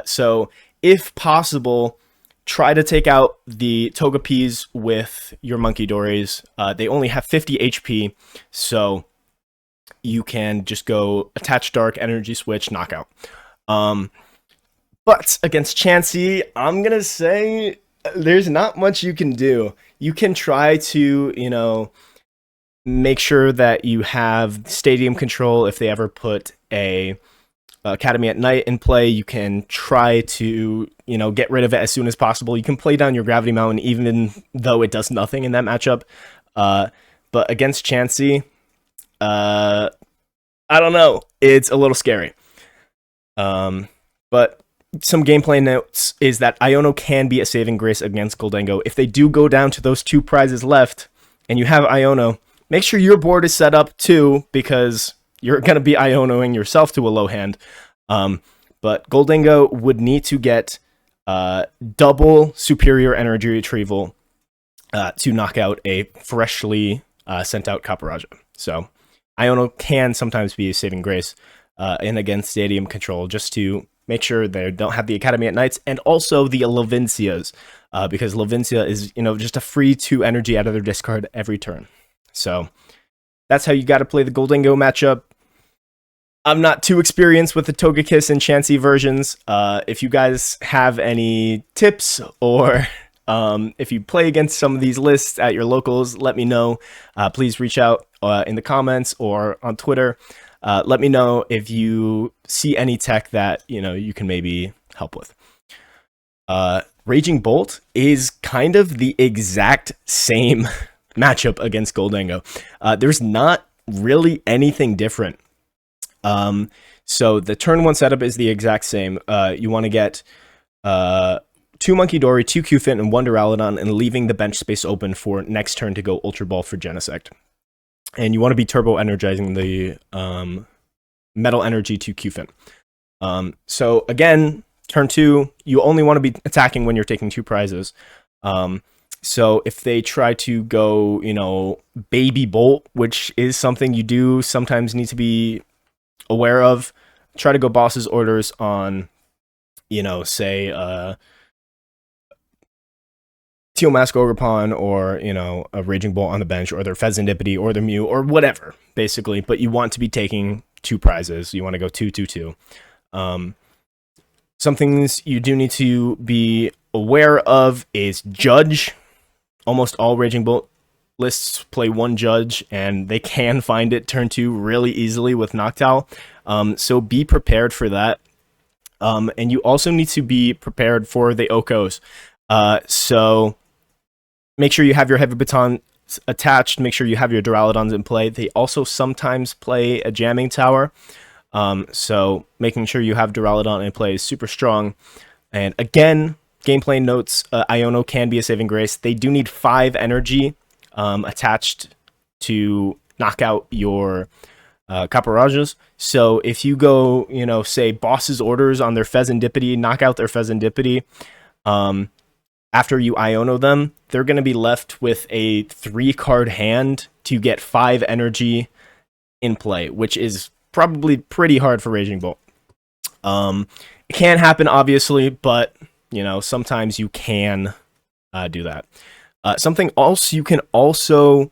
[SPEAKER 1] So, if possible, try to take out the Togepis with your Munkidoris. They only have 50 HP, so you can just go Attach Dark, Energy Switch, knockout. But against Chansey, I'm going to say there's not much you can do. You can try to, make sure that you have stadium control. If they ever put a Academy at Night in play, you can try to, get rid of it as soon as possible. You can play down your Gravity Mountain even though it does nothing in that matchup. But against Chansey, I don't know. It's a little scary. But some gameplay notes is that Iono can be a saving grace against Gholdengo. If they do go down to those 2 prizes left and you have Iono, make sure your board is set up too, because you're going to be Ionoing yourself to a low hand. But Gholdengo would need to get double superior energy retrieval to knock out a freshly sent out Copperajah. So Iono can sometimes be a saving grace in against stadium control, just to make sure they don't have the Academy at Nights, and also the Levincias, because Levincia is, just a free 2 energy out of their discard every turn. So that's how you got to play the Gholdengo matchup. I'm not too experienced with the Togekiss and Chansey versions. If you guys have any tips, or if you play against some of these lists at your locals, let me know. Please reach out in the comments or on Twitter. Let me know if you see any tech that you can maybe help with. Raging Bolt is kind of the exact same matchup against Gholdengo. There's not really anything different. So the turn 1 setup is the exact same. You want to get 2 Munkidori, 2 Cufant, and 1 Duraludon, and leaving the bench space open for next turn to go Ultra Ball for Genesect. And you want to be turbo energizing the Metal Energy to Cufant. So again, turn 2, you only want to be attacking when you're taking 2 prizes. So if they try to go, Baby Bolt, which is something you do sometimes need to be aware of, try to go boss's orders on, say, Teal Mask Ogerpon, or, a Raging Bolt on the bench, or their Pheasantipity, or their Mew, or whatever, basically. But you want to be taking 2 prizes. You want to go 2-2-2. Some things you do need to be aware of is Judge. Almost all Raging Bolt lists play 1 Judge, and they can find it turn 2 really easily with Noctowl. So be prepared for that. And you also need to be prepared for the Okos. So make sure you have your Heavy Baton attached. Make sure you have your Duraludons in play. They also sometimes play a Jamming Tower. So making sure you have Duraludon in play is super strong. And again, gameplay notes, Iono can be a saving grace. They do need 5 energy attached to knock out your Copperajahs. So if you go, say boss's orders on their Pheasantipity, knock out their Pheasantipity, after you Iono them, they're going to be left with a 3-card hand to get 5 energy in play, which is probably pretty hard for Raging Bolt. It can happen, obviously, but sometimes you can do that. Something else you can also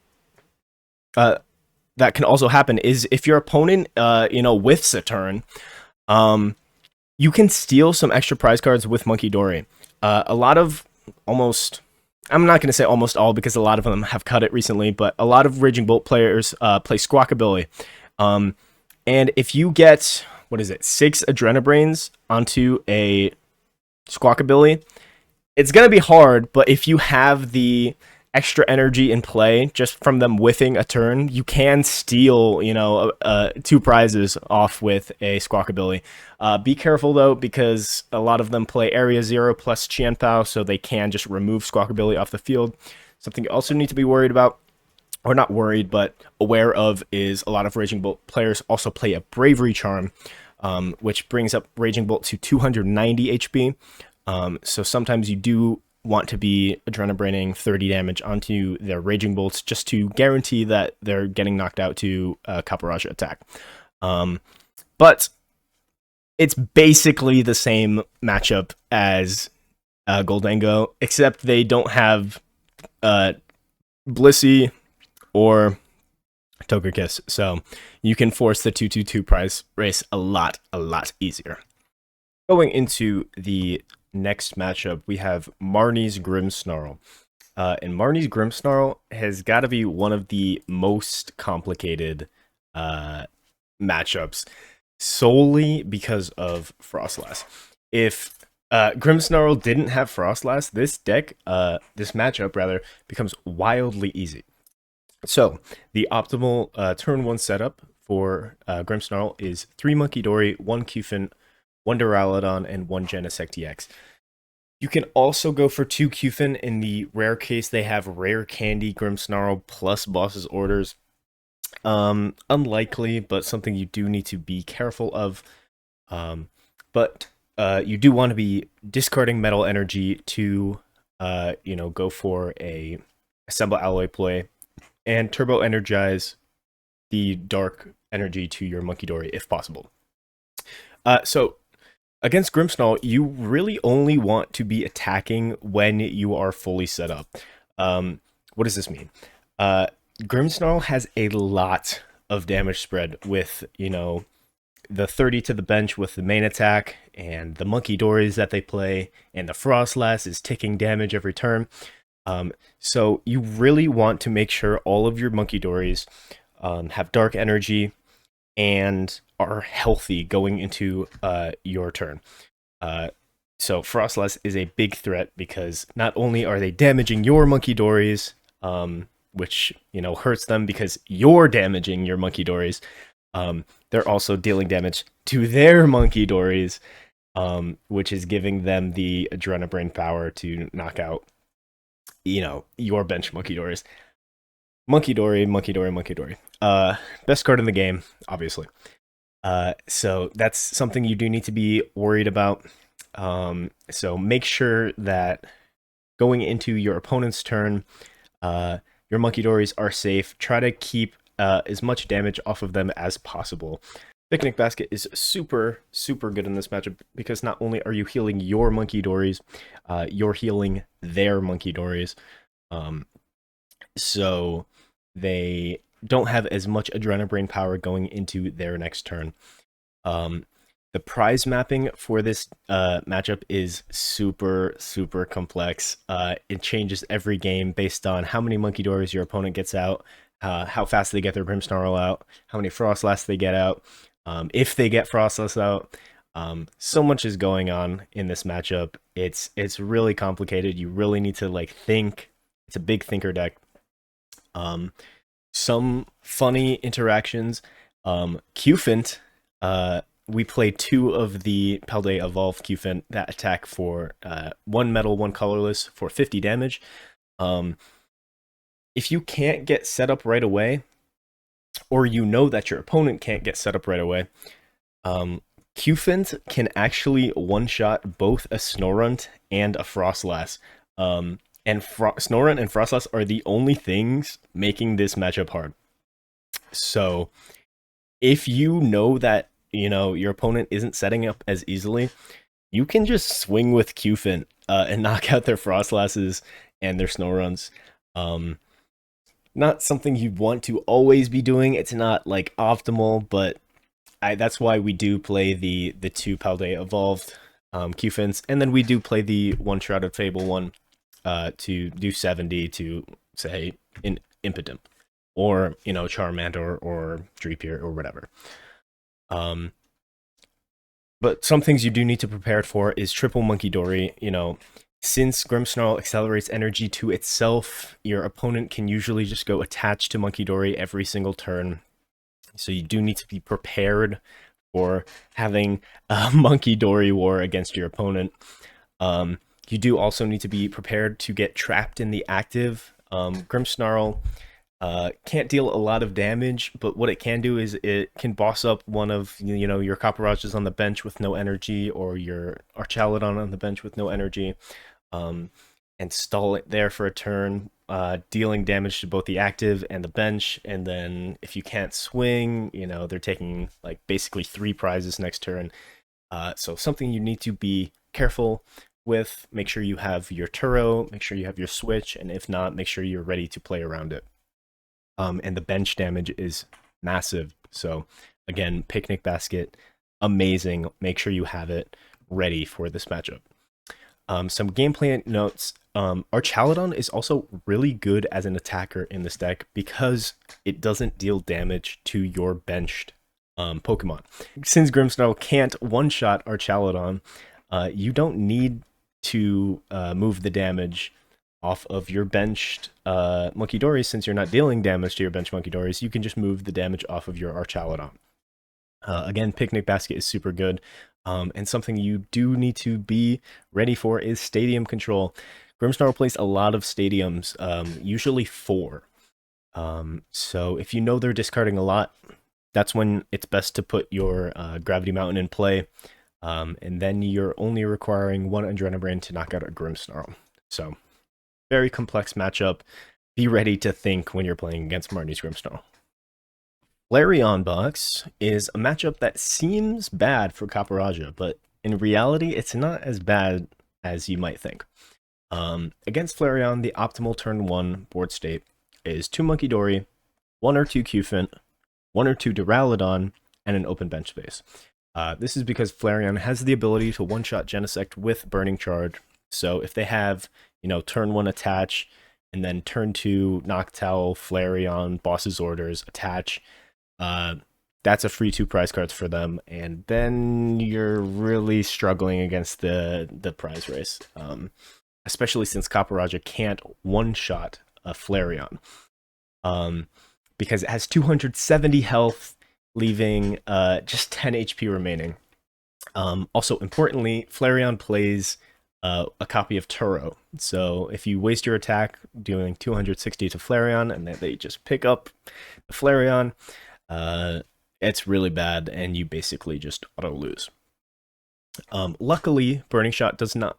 [SPEAKER 1] that can also happen is if your opponent whiffs a turn, you can steal some extra prize cards with Munkidori. A lot of I'm not going to say almost all, because a lot of them have cut it recently, but a lot of Raging Bolt players play Squawkabilly. And if you get, 6 Adrenabrains onto a Squawkabilly, it's going to be hard, but if you have the extra energy in play just from them whiffing a turn, you can steal, 2 prizes off with a Squawkabilly. Be careful, though, because a lot of them play Area 0 plus Qianpao, so they can just remove Squawkabilly off the field. Something you also need to be worried about, or not worried, but aware of, is a lot of Raging Bolt players also play a Bravery Charm, which brings up Raging Bolt to 290 HP. So sometimes you do want to be Adrenabraining 30 damage onto their Raging Bolts just to guarantee that they're getting knocked out to Copperajah attack. But it's basically the same matchup as Gholdengo, except they don't have Blissey or Togekiss, so you can force the 2-2-2 prize race a lot easier. Going into the next matchup, we have Marnie's Grimmsnarl. And Marnie's Grimmsnarl has got to be one of the most complicated matchups, solely because of Frostlass. If Grimmsnarl didn't have Frostlass, this matchup rather, becomes wildly easy. So the optimal turn 1 setup for Grimmsnarl is 3 Munkidori, 1 Cufant, 1 Duraludon, and 1 Genesect EX. You can also go for 2 Cufant in the rare case they have Rare Candy Grimmsnarl plus Boss's Orders. Unlikely, but something you do need to be careful of. But you do want to be discarding Metal Energy to, go for a Assemble Alloy play and Turbo Energize the Dark Energy to your Munkidori if possible. So against Grimmsnarl, you really only want to be attacking when you are fully set up. What does this mean? Grimmsnarl has a lot of damage spread with, the 30 to the bench with the main attack, and the Munkidoris that they play, and the Frostlass is ticking damage every turn. So you really want to make sure all of your Munkidoris have Dark Energy, and are healthy going into your turn. So Frostlass is a big threat because not only are they damaging your Munkidoris, which hurts them because you're damaging your Munkidoris, they're also dealing damage to their Munkidoris, which is giving them the Adrenabrain power to knock out, your bench Munkidoris. Munkidori. Best card in the game, obviously. So that's something you do need to be worried about. So make sure that going into your opponent's turn, your Munkidoris are safe. Try to keep as much damage off of them as possible. Picnic Basket is super, super good in this matchup because not only are you healing your Munkidoris, you're healing their Munkidoris. So they don't have as much Adrenabrain power going into their next turn. The prize mapping for this matchup is super, super complex. It changes every game based on how many Munkidoris your opponent gets out, how fast they get their Grimmsnarl out, how many Frostlass they get out, if they get Frostlass out. So much is going on in this matchup. It's really complicated. You really need to think. It's a big thinker deck. Some funny interactions. Cufant, we play 2 of the Paldea Evolve Cufant that attack for 1 metal, 1 colorless for 50 damage. If you can't get set up right away, or that your opponent can't get set up right away, Cufant can actually one-shot both a Snorunt and a Frostlass. And Snorunt and Frostlass are the only things making this matchup hard. So if you know that your opponent isn't setting up as easily, you can just swing with Cufant and knock out their Frostlasses and their Snowruns. Not something you want to always be doing. It's not optimal, but that's why we do play the 2 Paldea Evolved Cufants, and then we do play the 1 Shrouded Fable one to do 70 to say in Impidimp or Charmander or Dreepier or whatever. But some things you do need to prepare for is triple Munkidori. Since Grimmsnarl accelerates energy to itself, your opponent can usually just go attach to Munkidori every single turn. So you do need to be prepared for having a Munkidori war against your opponent. You do also need to be prepared to get trapped in the active. Grimmsnarl can't deal a lot of damage, but what it can do is it can boss up one of your Copperajahs on the bench with no energy, or your Archaludon on the bench with no energy, and stall it there for a turn, dealing damage to both the active and the bench. And then if you can't swing, they're taking basically 3 prizes next turn. So something you need to be careful with. Make sure you have your Turo, make sure you have your Switch, and if not, make sure you're ready to play around it. And the bench damage is massive. So again, Picnic Basket, amazing. Make sure you have it ready for this matchup. Some gameplay notes. Archaludon is also really good as an attacker in this deck because it doesn't deal damage to your benched Pokemon. Since Grimmsnarl can't one-shot Archaludon, you don't need to move the damage off of your benched Munkidoris. Since you're not dealing damage to your benched Munkidoris, you can just move the damage off of your Archaludon. Again, Picnic Basket is super good. And something you do need to be ready for is stadium control. Grimmsnarl plays a lot of stadiums, usually 4. So if they're discarding a lot, that's when it's best to put your Gravity Mountain in play. And then you're only requiring 1 Adrenabrain to knock out a Grimmsnarl. So very complex matchup. Be ready to think when you're playing against Marnie's Grimmsnarl. Flareon Box is a matchup that seems bad for Copperajah, but in reality, it's not as bad as you might think. Against Flareon, the optimal turn 1 board state is 2 Munkidori, 1 or 2 Cufant, 1 or 2 Duraludon, and an open bench space. This is because Flareon has the ability to one-shot Genesect with Burning Charge. So if they have, turn 1 attach, and then turn 2 Noctowl, Flareon, Boss's Orders, attach, that's a free 2 prize cards for them, and then you're really struggling against the prize race. Especially since Copperajah can't one-shot a Flareon. Because it has 270 health, leaving just 10 HP remaining. Also, importantly, Flareon plays a copy of Turo. So if you waste your attack doing 260 to Flareon, and then they just pick up the Flareon, it's really bad, and you basically just auto-lose. Luckily, Burning Charge does not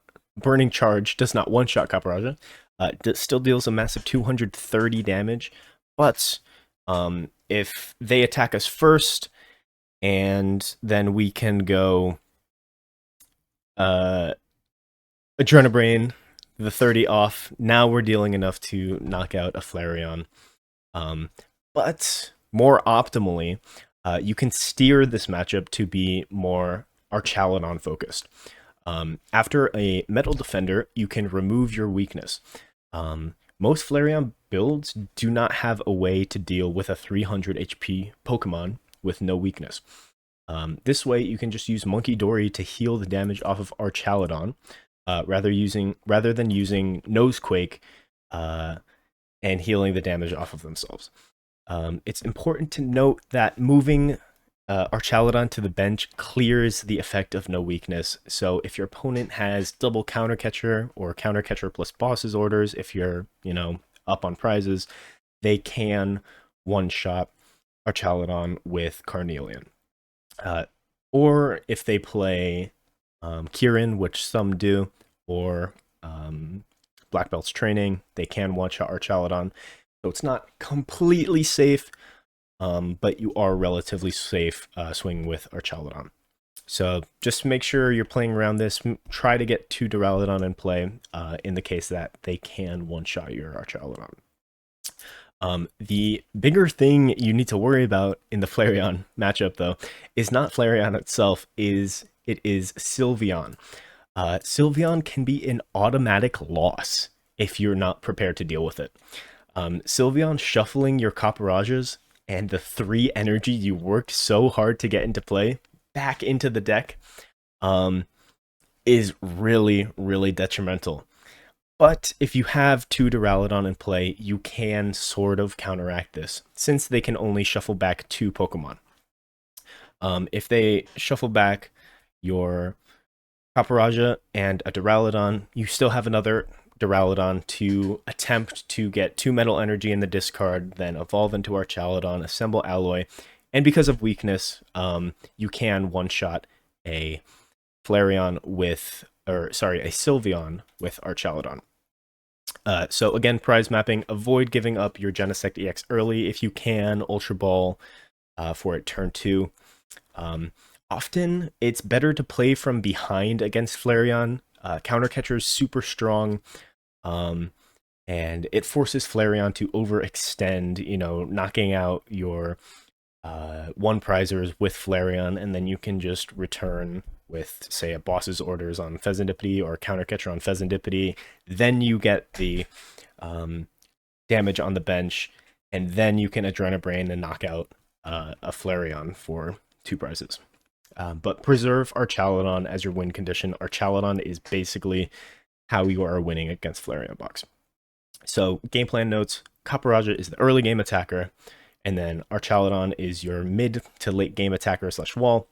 [SPEAKER 1] one-shot Copperajah. It still deals a massive 230 damage, but if they attack us first, and then we can go Adrenabrain, the 30 off, now we're dealing enough to knock out a Flareon. But more optimally, you can steer this matchup to be more Archaludon focused. After a Metal Defender, you can remove your weakness. Most Flareon builds do not have a way to deal with a 300 HP Pokemon with no weakness. This way, you can just use Munkidori to heal the damage off of Archaludon, rather than using Nosequake and healing the damage off of themselves. It's important to note that moving Archaludon to the bench clears the effect of no weakness. So if your opponent has double counter catcher or counter catcher plus boss's orders, if you're, up on prizes, they can one-shot Archaludon with Carnelian. Or if they play Kieran, which some do, or Black Belt's Training, they can one-shot Archaludon. So it's not completely safe, but you are relatively safe swinging with Archaludon. So just make sure you're playing around this. Try to get 2 Duraludon in play in the case that they can one-shot your Archaludon. The bigger thing you need to worry about in the Flareon matchup, though, is not Flareon itself, it is Sylveon. Sylveon can be an automatic loss if you're not prepared to deal with it. Sylveon shuffling your Copperajahs and the 3 energy you worked so hard to get into play back into the deck is really, really detrimental. But if you have 2 Duraludon in play, you can sort of counteract this, since they can only shuffle back 2 Pokemon. If they shuffle back your Copperajah and a Duraludon, you still have another Duraludon to attempt to get 2 Metal Energy in the discard, then evolve into Archaludon, assemble Alloy, and because of weakness, you can one-shot a Flareon a Sylveon with Archaludon. So again, prize mapping, avoid giving up your Genesect EX early if you can, Ultra Ball for it turn 2. Often, it's better to play from behind against Flareon. Counter Catcher is super strong, and it forces Flareon to overextend, knocking out your 1 prizers with Flareon, and then you can just return with, say, a boss's orders on Pheasantipity or counter catcher on Pheasantipity. Then you get the damage on the bench, and then you can Adrenabrain and knock out a Flareon for 2 prizes. But preserve Archaludon as your win condition. Archaludon is basically how you are winning against Flareon Box. So game plan notes, Copperajah is the early game attacker, and then Archaludon is your mid to late game attacker / wall.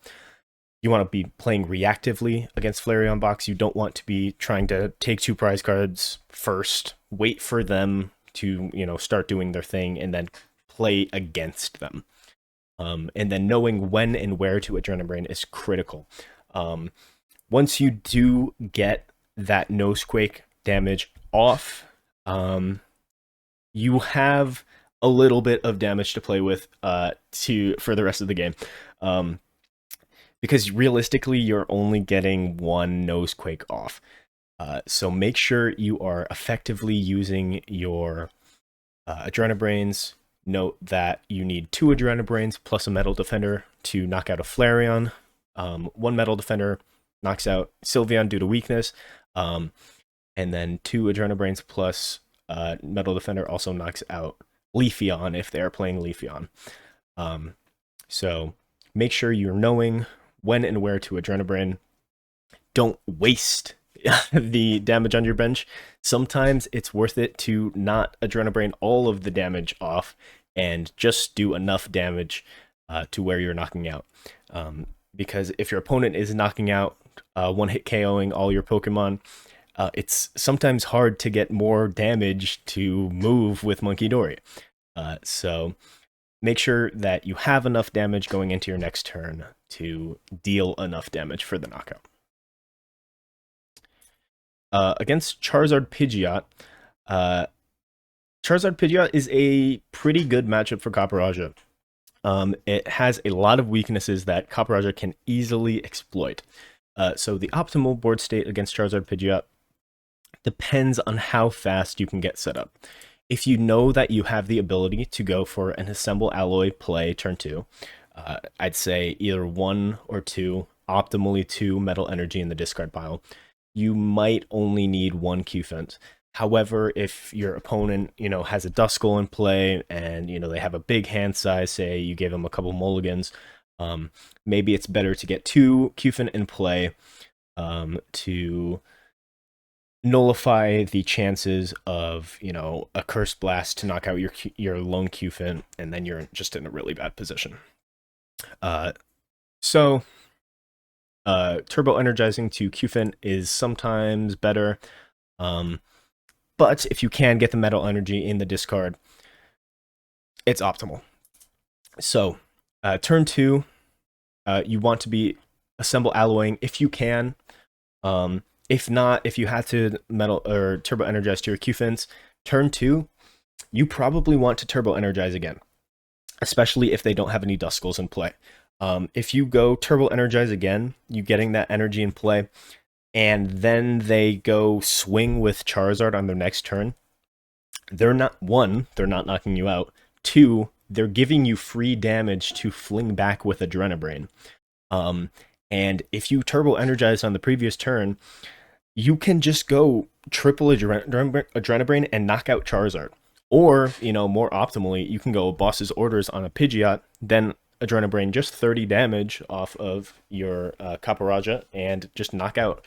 [SPEAKER 1] You want to be playing reactively against Flareon Box. You don't want to be trying to take 2 prize cards first, wait for them to, start doing their thing, and then play against them. And then knowing when and where to Adrenabrain is critical. Once you do get that Nosequake damage off, you have a little bit of damage to play with for the rest of the game. Because realistically, you're only getting 1 Nosequake off. So make sure you are effectively using your Adrenabrains. Note that you need 2 Adrenabrains plus a Metal Defender to knock out a Flareon. 1 Metal Defender knocks out Sylveon due to weakness. And then 2 Adrenabrains plus Metal Defender also knocks out Leafeon if they are playing Leafeon. So make sure you're knowing when and where to Adrenabrain. Don't waste the damage on your bench. Sometimes it's worth it to not Adrenabrain all of the damage off and just do enough damage to where you're knocking out. Because if your opponent is knocking out, one-hit KOing all your Pokemon, it's sometimes hard to get more damage to move with Munkidori. So make sure that you have enough damage going into your next turn to deal enough damage for the knockout. Against Charizard Pidgeot, Charizard Pidgeot is a pretty good matchup for Copperajah. It has a lot of weaknesses that Copperajah can easily exploit. So the optimal board state against Charizard Pidgeot depends on how fast you can get set up. If you know that you have the ability to go for an Assemble Alloy play turn 2, I'd say either 1 or 2, optimally 2 Metal Energy in the discard pile, you might only need 1 Cufant. However, if your opponent, has a Duskull in play and, they have a big hand size, say you gave them a couple mulligans, maybe it's better to get 2 Cufant in play to nullify the chances of, a Curse Blast to knock out your lone Cufant, and then you're just in a really bad position. Turbo Energizing to Cufant is sometimes better, but if you can get the Metal Energy in the discard, it's optimal. So, turn 2, you want to be Assemble Alloying if you can. If not, if you have to Metal or Turbo Energize to your Cufants, turn 2, you probably want to Turbo Energize again, especially if they don't have any Duskulls in play. If you go Turbo Energize again, you getting that energy in play, and then they go swing with Charizard on their next turn, they're not knocking you out. 2, they're giving you free damage to fling back with Adrenabrain. And if you Turbo Energize on the previous turn, you can just go triple Adrenabrain and knock out Charizard. Or, more optimally, you can go Boss's Orders on a Pidgeot, then Adrenabrain just 30 damage off of your Copperajah and just knock out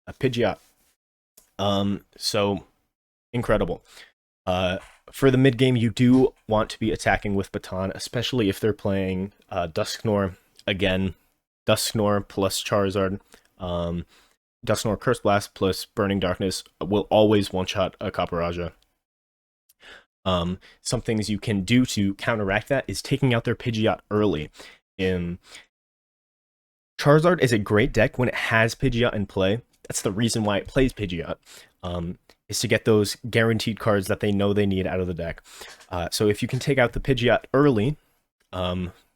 [SPEAKER 1] a Pidgeot. So incredible. For the mid game, you do want to be attacking with Baton, especially if they're playing Dusknoir. Again, Dusknoir plus Charizard, Dusknoir Curse Blast plus Burning Darkness will always one-shot a Copperajah. Some things you can do to counteract that is taking out their Pidgeot early. Charizard is a great deck when it has Pidgeot in play. That's the reason why it plays Pidgeot, is to get those guaranteed cards that they know they need out of the deck. So if you can take out the Pidgeot early,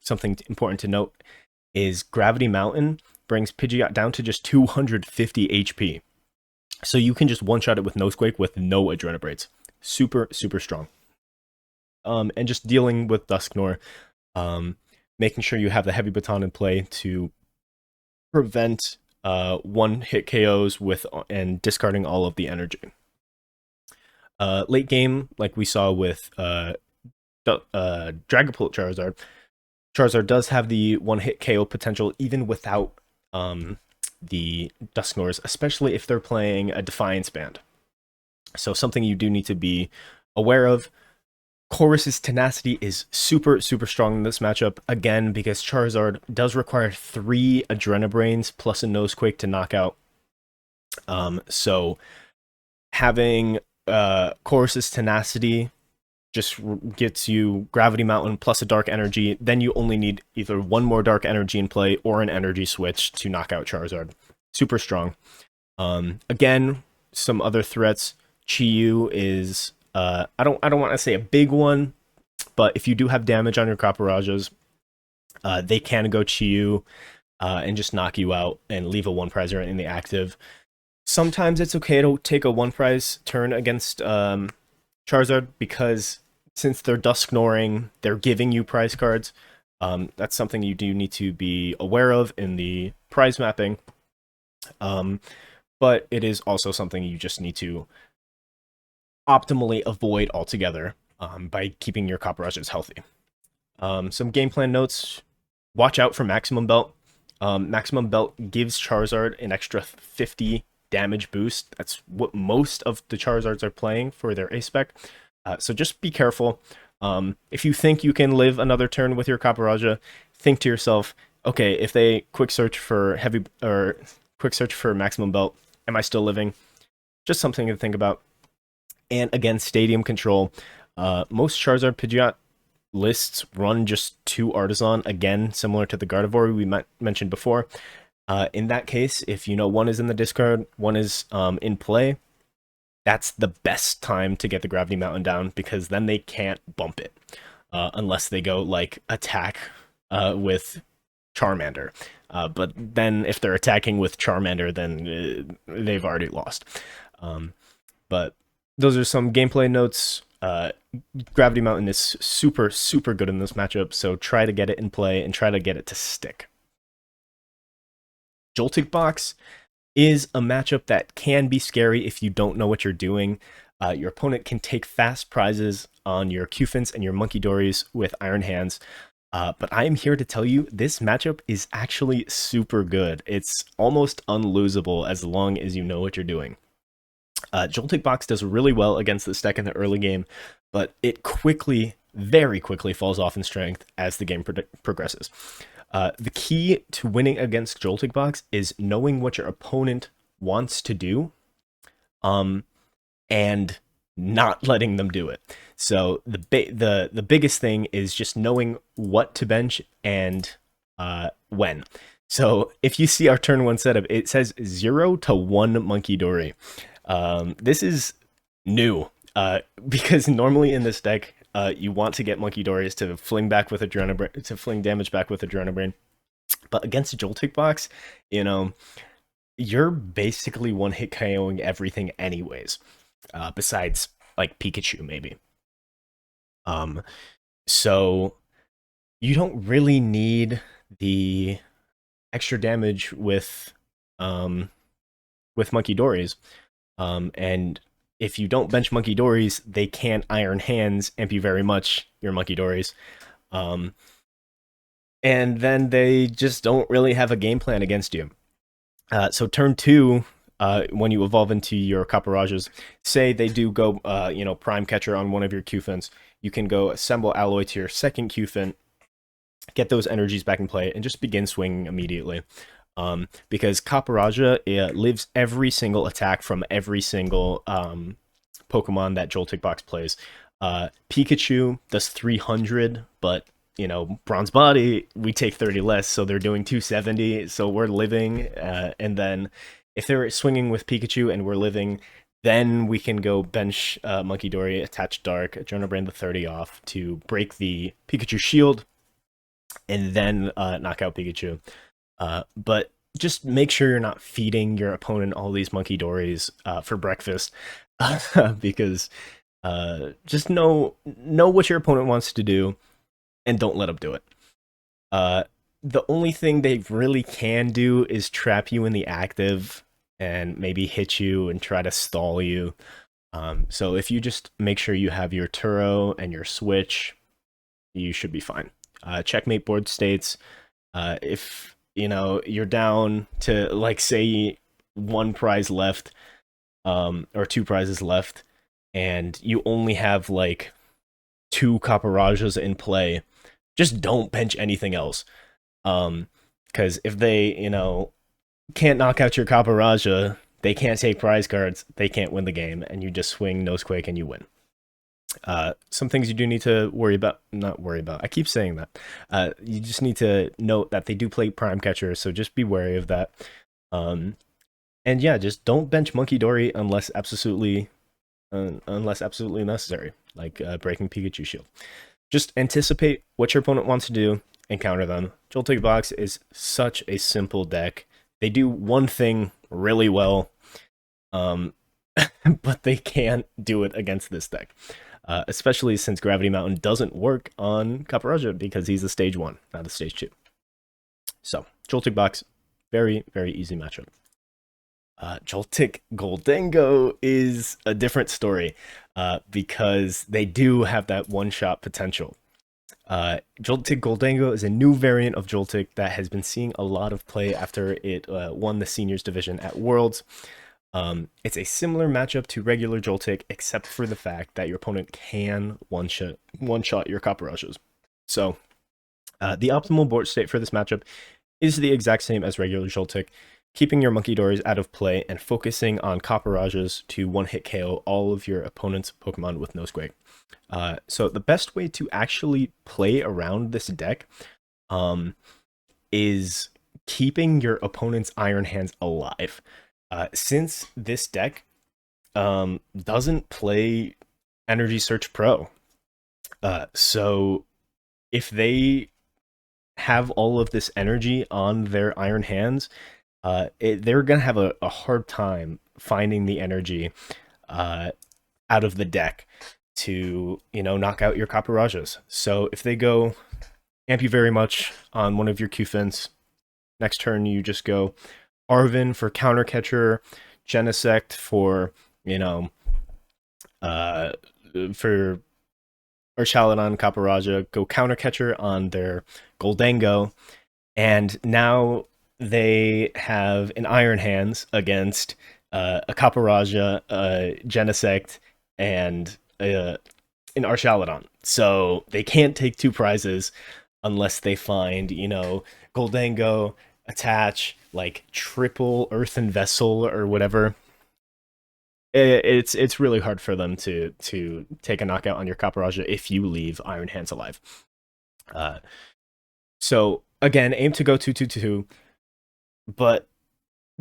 [SPEAKER 1] something important to note is Gravity Mountain brings Pidgeot down to just 250 HP. So you can just one-shot it with Nosequake with no Adrenabrates. Super, super strong. And just dealing with Dusknoir, making sure you have the Heavy Baton in play to prevent one-hit KOs and discarding all of the energy. Late game, like we saw with Dragapult Charizard, Charizard does have the one-hit KO potential even without the Dusknoirs, especially if they're playing a Defiance Band. So something you do need to be aware of. Colress's Tenacity is super, super strong in this matchup, again, because Charizard does require 3 Adrenabrains plus a Nosequake to knock out. So having Colress's Tenacity just gets you Gravity Mountain plus a Dark Energy, then you only need either 1 more Dark Energy in play or an Energy Switch to knock out Charizard. Super strong. Again, some other threats. Chi-Yu is... I don't want to say a big one, but if you do have damage on your Copperajahs, they can go Chi-Yu and just knock you out and leave a 1-prizer in the active. Sometimes it's okay to take a 1-prize turn against Charizard, because since they're Dusknoiring, they're giving you prize cards. That's something you do need to be aware of in the prize mapping. But it is also something you just need to optimally avoid altogether by keeping your Copperajahs healthy. Some game plan notes. watch out for Maximum Belt. Maximum Belt gives Charizard an extra 50 damage boost. That's what most of the Charizards are playing for their A spec. So just be careful. If you think you can live another turn with your Copperajah, think to yourself, okay, if they quick search for Maximum Belt, am I still living? Just something to think about. And again, Stadium Control. Most Charizard Pidgeot lists run just 2 Artisan, again, similar to the Gardevoir we mentioned before. In that case, if you know one is in the discard, one is in play, that's the best time to get the Gravity Mountain down, because then they can't bump it. Unless they go, like, attack with Charmander. But then if they're attacking with Charmander, then they've already lost. But those are some gameplay notes. Gravity Mountain is super, super good in this matchup, so try to get it in play and try to get it to stick. Joltik Box is a matchup that can be scary if you don't know what you're doing. Your opponent can take fast prizes on your Cufants and your Munkidoris with Iron Hands. But I am here to tell you, this matchup is actually super good. It's almost unlosable as long as you know what you're doing. Joltik Box does really well against this deck in the early game, but it quickly, very quickly falls off in strength as the game progresses. The key to winning against Joltik Box is knowing what your opponent wants to do, and not letting them do it. So the biggest thing is just knowing what to bench and when. So if you see our turn 1 setup, it says 0 to 1 Munkidori. This is new, because normally in this deck, you want to get Munkidoris to fling back with Adrenabrain, to fling damage back with Adrenabrain. But against a Joltik Box, you know, you're basically one-hit KOing everything anyways, besides, like, Pikachu, maybe. So you don't really need the extra damage with Munkidoris. And if you don't bench Munkidoris, they can't Iron Hands MP very much your Munkidoris. And then they just don't really have a game plan against you. So turn 2, when you evolve into your Copperajahs, say they do go, Prime Catcher on one of your Cufants, you can go assemble Alloy to your second Cufant, get those energies back in play, and just begin swinging immediately. Because Copperajah lives every single attack from every single Pokemon that Joltik Box plays. Pikachu does 300, but, Bronze Body, we take 30 less, so they're doing 270, so we're living. And then if they're swinging with Pikachu and we're living, then we can go bench Munkidori, attach Dark, Adrenabrain the 30 off to break the Pikachu shield, and then knock out Pikachu. But just make sure you're not feeding your opponent all these Munkidoris for breakfast, because just know what your opponent wants to do, and don't let them do it. The only thing they really can do is trap you in the active and maybe hit you and try to stall you. So if you just make sure you have your Turo and your Switch, you should be fine. Checkmate board states, if you're down to, like, say 1 prize left, or 2 prizes left, and you only have, like, 2 Copperajahs in play, just don't bench anything else. Because if they, can't knock out your Copperajah, they can't take prize cards, they can't win the game, and you just swing Nosequake and you win. Some things you do need to not worry about, I keep saying that. You just need to note that they do play Prime Catcher, so just be wary of that. And yeah, just don't bench Munkidori unless absolutely necessary, like breaking Pikachu shield. Just anticipate what your opponent wants to do and counter them. Joltik Box is such a simple deck. They do one thing really well, but they can't do it against this deck. Especially since Gravity Mountain doesn't work on Copperajah because he's a stage 1, not a stage 2. So, Joltik Box, very, very easy matchup. Joltik Gholdengo is a different story, because they do have that one-shot potential. Joltik Gholdengo is a new variant of Joltik that has been seeing a lot of play after it won the seniors division at Worlds. It's a similar matchup to regular Joltik, except for the fact that your opponent can one-shot your Copperajahs. So, the optimal board state for this matchup is the exact same as regular Joltik, keeping your Munkidoris out of play and focusing on Copperajahs to one-hit KO all of your opponent's Pokemon with no Squig. So the best way to actually play around this deck is keeping your opponent's Iron Hands alive. Since this deck doesn't play Energy Search Pro, so if they have all of this energy on their Iron Hands, they're going to have a hard time finding the energy out of the deck to, knock out your Copperajahs. So if they go Amp You Very Much on one of your Cufants, next turn you just go Arven for Counter Catcher, Genesect for, for Archaludon, Copperajah, go Counter Catcher on their Gholdengo, and now they have an Iron Hands against a Copperajah, Genesect, and an Archaludon. So they can't take two prizes unless they find, Gholdengo, attach, like, triple Earthen Vessel or whatever. It's really hard for them to take a knockout on your Copperajah if you leave Iron Hands alive. So, again, aim to go 2-2-2, but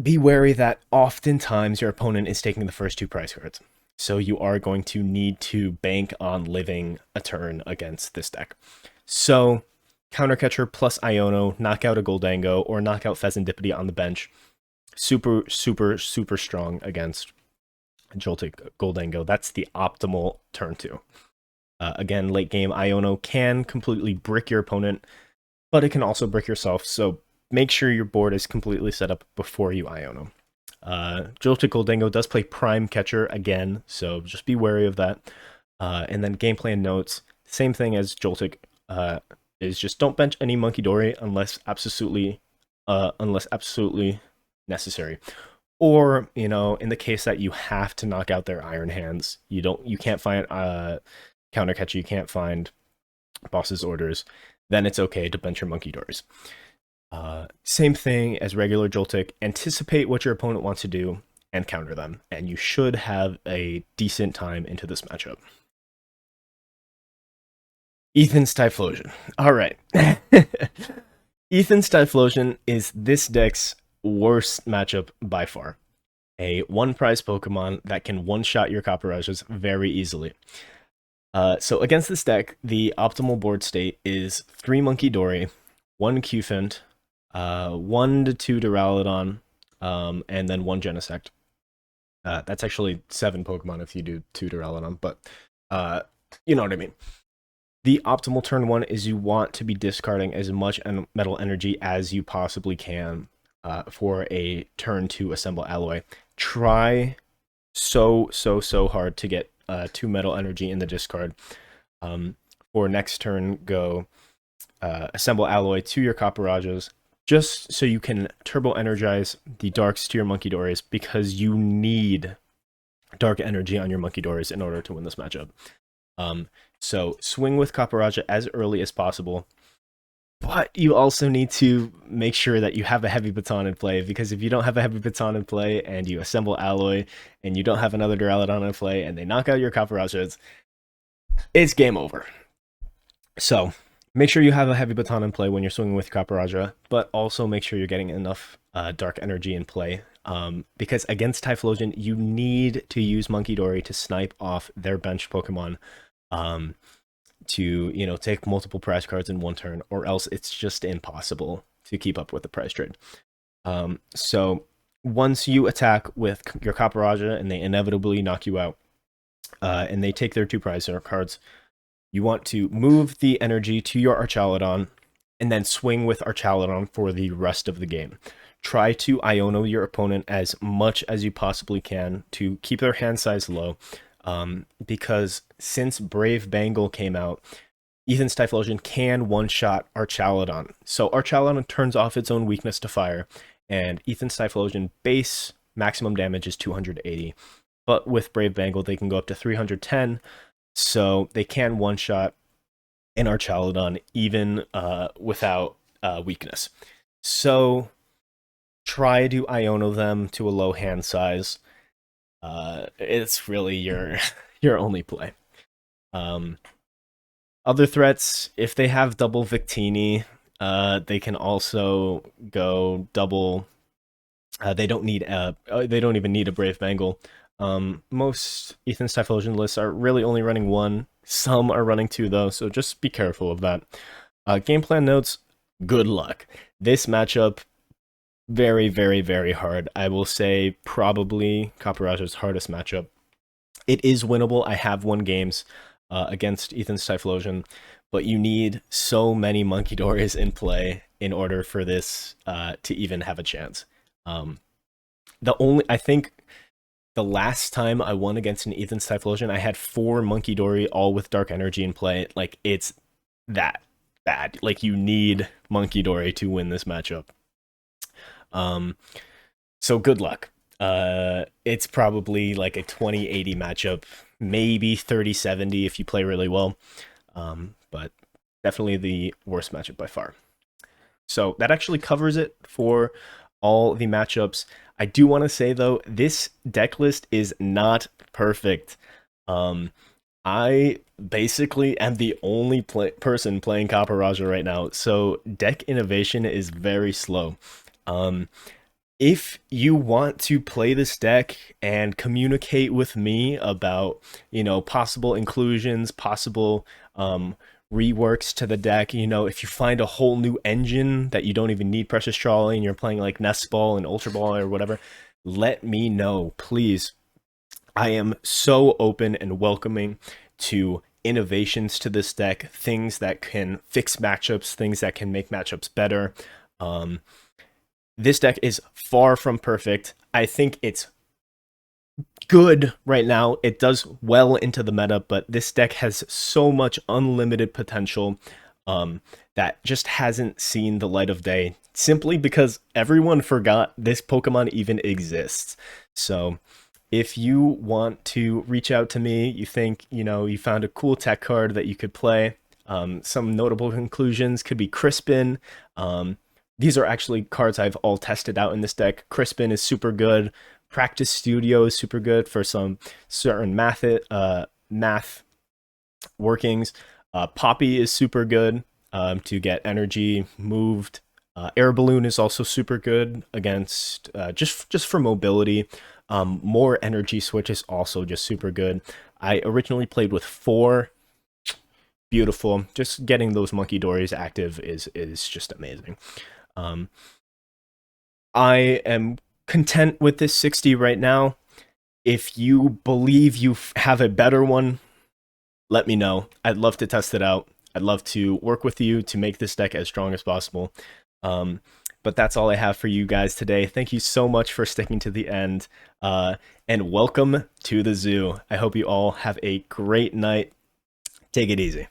[SPEAKER 1] be wary that oftentimes your opponent is taking the first two prize cards. So you are going to need to bank on living a turn against this deck. So, Counter Catcher plus Iono, knock out a Gholdengo, or knock out Pheasantipity on the bench. Super, super, super strong against Joltik Gholdengo. That's the optimal turn 2. Again, late game, Iono can completely brick your opponent, but it can also brick yourself, so make sure your board is completely set up before you Iono. Joltik Gholdengo does play Prime Catcher again, so just be wary of that. And then game plan notes, same thing as Joltik, is just don't bench any Munkidori unless absolutely necessary. Or, in the case that you have to knock out their Iron Hands, you can't find Counter Catcher, you can't find Boss's Orders, then it's okay to bench your Munkidoris. Same thing as regular Joltik. Anticipate what your opponent wants to do and counter them, and you should have a decent time into this matchup. Ethan's Typhlosion. Alright. Ethan's Typhlosion is this deck's worst matchup by far. A one-prize Pokemon that can one-shot your Copperajahs very easily. So against this deck, the optimal board state is 3 Munkidori, 1 Cufant, 1 to 2 Duraludon, and then 1 Genesect. That's actually 7 Pokemon if you do 2 Duraludon, but you know what I mean. The optimal turn 1 is you want to be discarding as much metal energy as you possibly can for a turn 2 Assemble Alloy. Try so hard to get 2 metal energy in the discard. For next turn, go Assemble Alloy to your Copperajahs, just so you can turbo energize the darks to your Munkidoris, because you need dark energy on your Munkidoris in order to win this matchup. So swing with Copperajah as early as possible, but you also need to make sure that you have a Heavy Baton in play, because if you don't have a Heavy Baton in play and you Assemble Alloy and you don't have another Duraludon in play and they knock out your Copperajahs, it's game over. So make sure you have a Heavy Baton in play when you're swinging with Copperajah, but also make sure you're getting enough dark energy in play, because against Typhlosion, you need to use Munkidori to snipe off their bench Pokemon, to take multiple prize cards in one turn, or else it's just impossible to keep up with the prize trade. So once you attack with your Copperajah and they inevitably knock you out, and they take their 2 prize cards, you want to move the energy to your Archaludon and then swing with Archaludon for the rest of the game. Try to Iono your opponent as much as you possibly can to keep their hand size low, because since Brave Bangle came out, Ethan's Typhlosion can one-shot Archaludon. So Archaludon turns off its own weakness to fire, and Ethan's Typhlosion base maximum damage is 280. But with Brave Bangle, they can go up to 310, so they can one-shot an Archaludon even without weakness. So try to Iono them to a low hand size. It's really your your only play. Other threats, if they have double Victini, they can also go double. They don't even need a Brave Bangle. Most Ethan's Typhlosion lists are really only running one. Some are running two though, so just be careful of that. Game plan notes, good luck. This matchup, very, very, very hard. I will say probably Copperajah's hardest matchup. It is winnable. I have won games against Ethan's Typhlosion, but you need so many Munkidoris in play in order for this to even have a chance. I think the last time I won against an Ethan's Typhlosion, I had 4 Munkidori all with Dark Energy in play. Like, it's that bad. Like, you need Munkidori to win this matchup. So good luck. It's probably like a 20-80 matchup, maybe 30-70 if you play really well. But definitely the worst matchup by far. So that actually covers it for all the matchups. I do want to say though, this deck list is not perfect. I basically am the only person playing Copperajah right now, so deck innovation is very slow. If you want to play this deck and communicate with me about, possible inclusions, possible reworks to the deck, if you find a whole new engine that you don't even need Precious Trolley and you're playing like Nest Ball and Ultra Ball or whatever, let me know, please. I am so open and welcoming to innovations to this deck, things that can fix matchups, things that can make matchups better. This deck is far from perfect. I think it's good right now. It does well into the meta, but this deck has so much unlimited potential that just hasn't seen the light of day, simply because everyone forgot this Pokemon even exists. So if you want to reach out to me, you think, you found a cool tech card that you could play, some notable conclusions could be Crispin. These are actually cards I've all tested out in this deck. Crispin is super good. Practice Studio is super good for some certain math workings. Poppy is super good to get energy moved. Air Balloon is also super good against just for mobility. More energy switch is also just super good. I originally played with 4. Beautiful. Just getting those Munkidoris active is just amazing. I am content with this 60 right now. If you believe you have a better one, let me know. I'd love to test it out. I'd love to work with you to make this deck as strong as possible. But that's all I have for you guys today. Thank you so much for sticking to the end. And welcome to the zoo. I hope you all have a great night. Take it easy.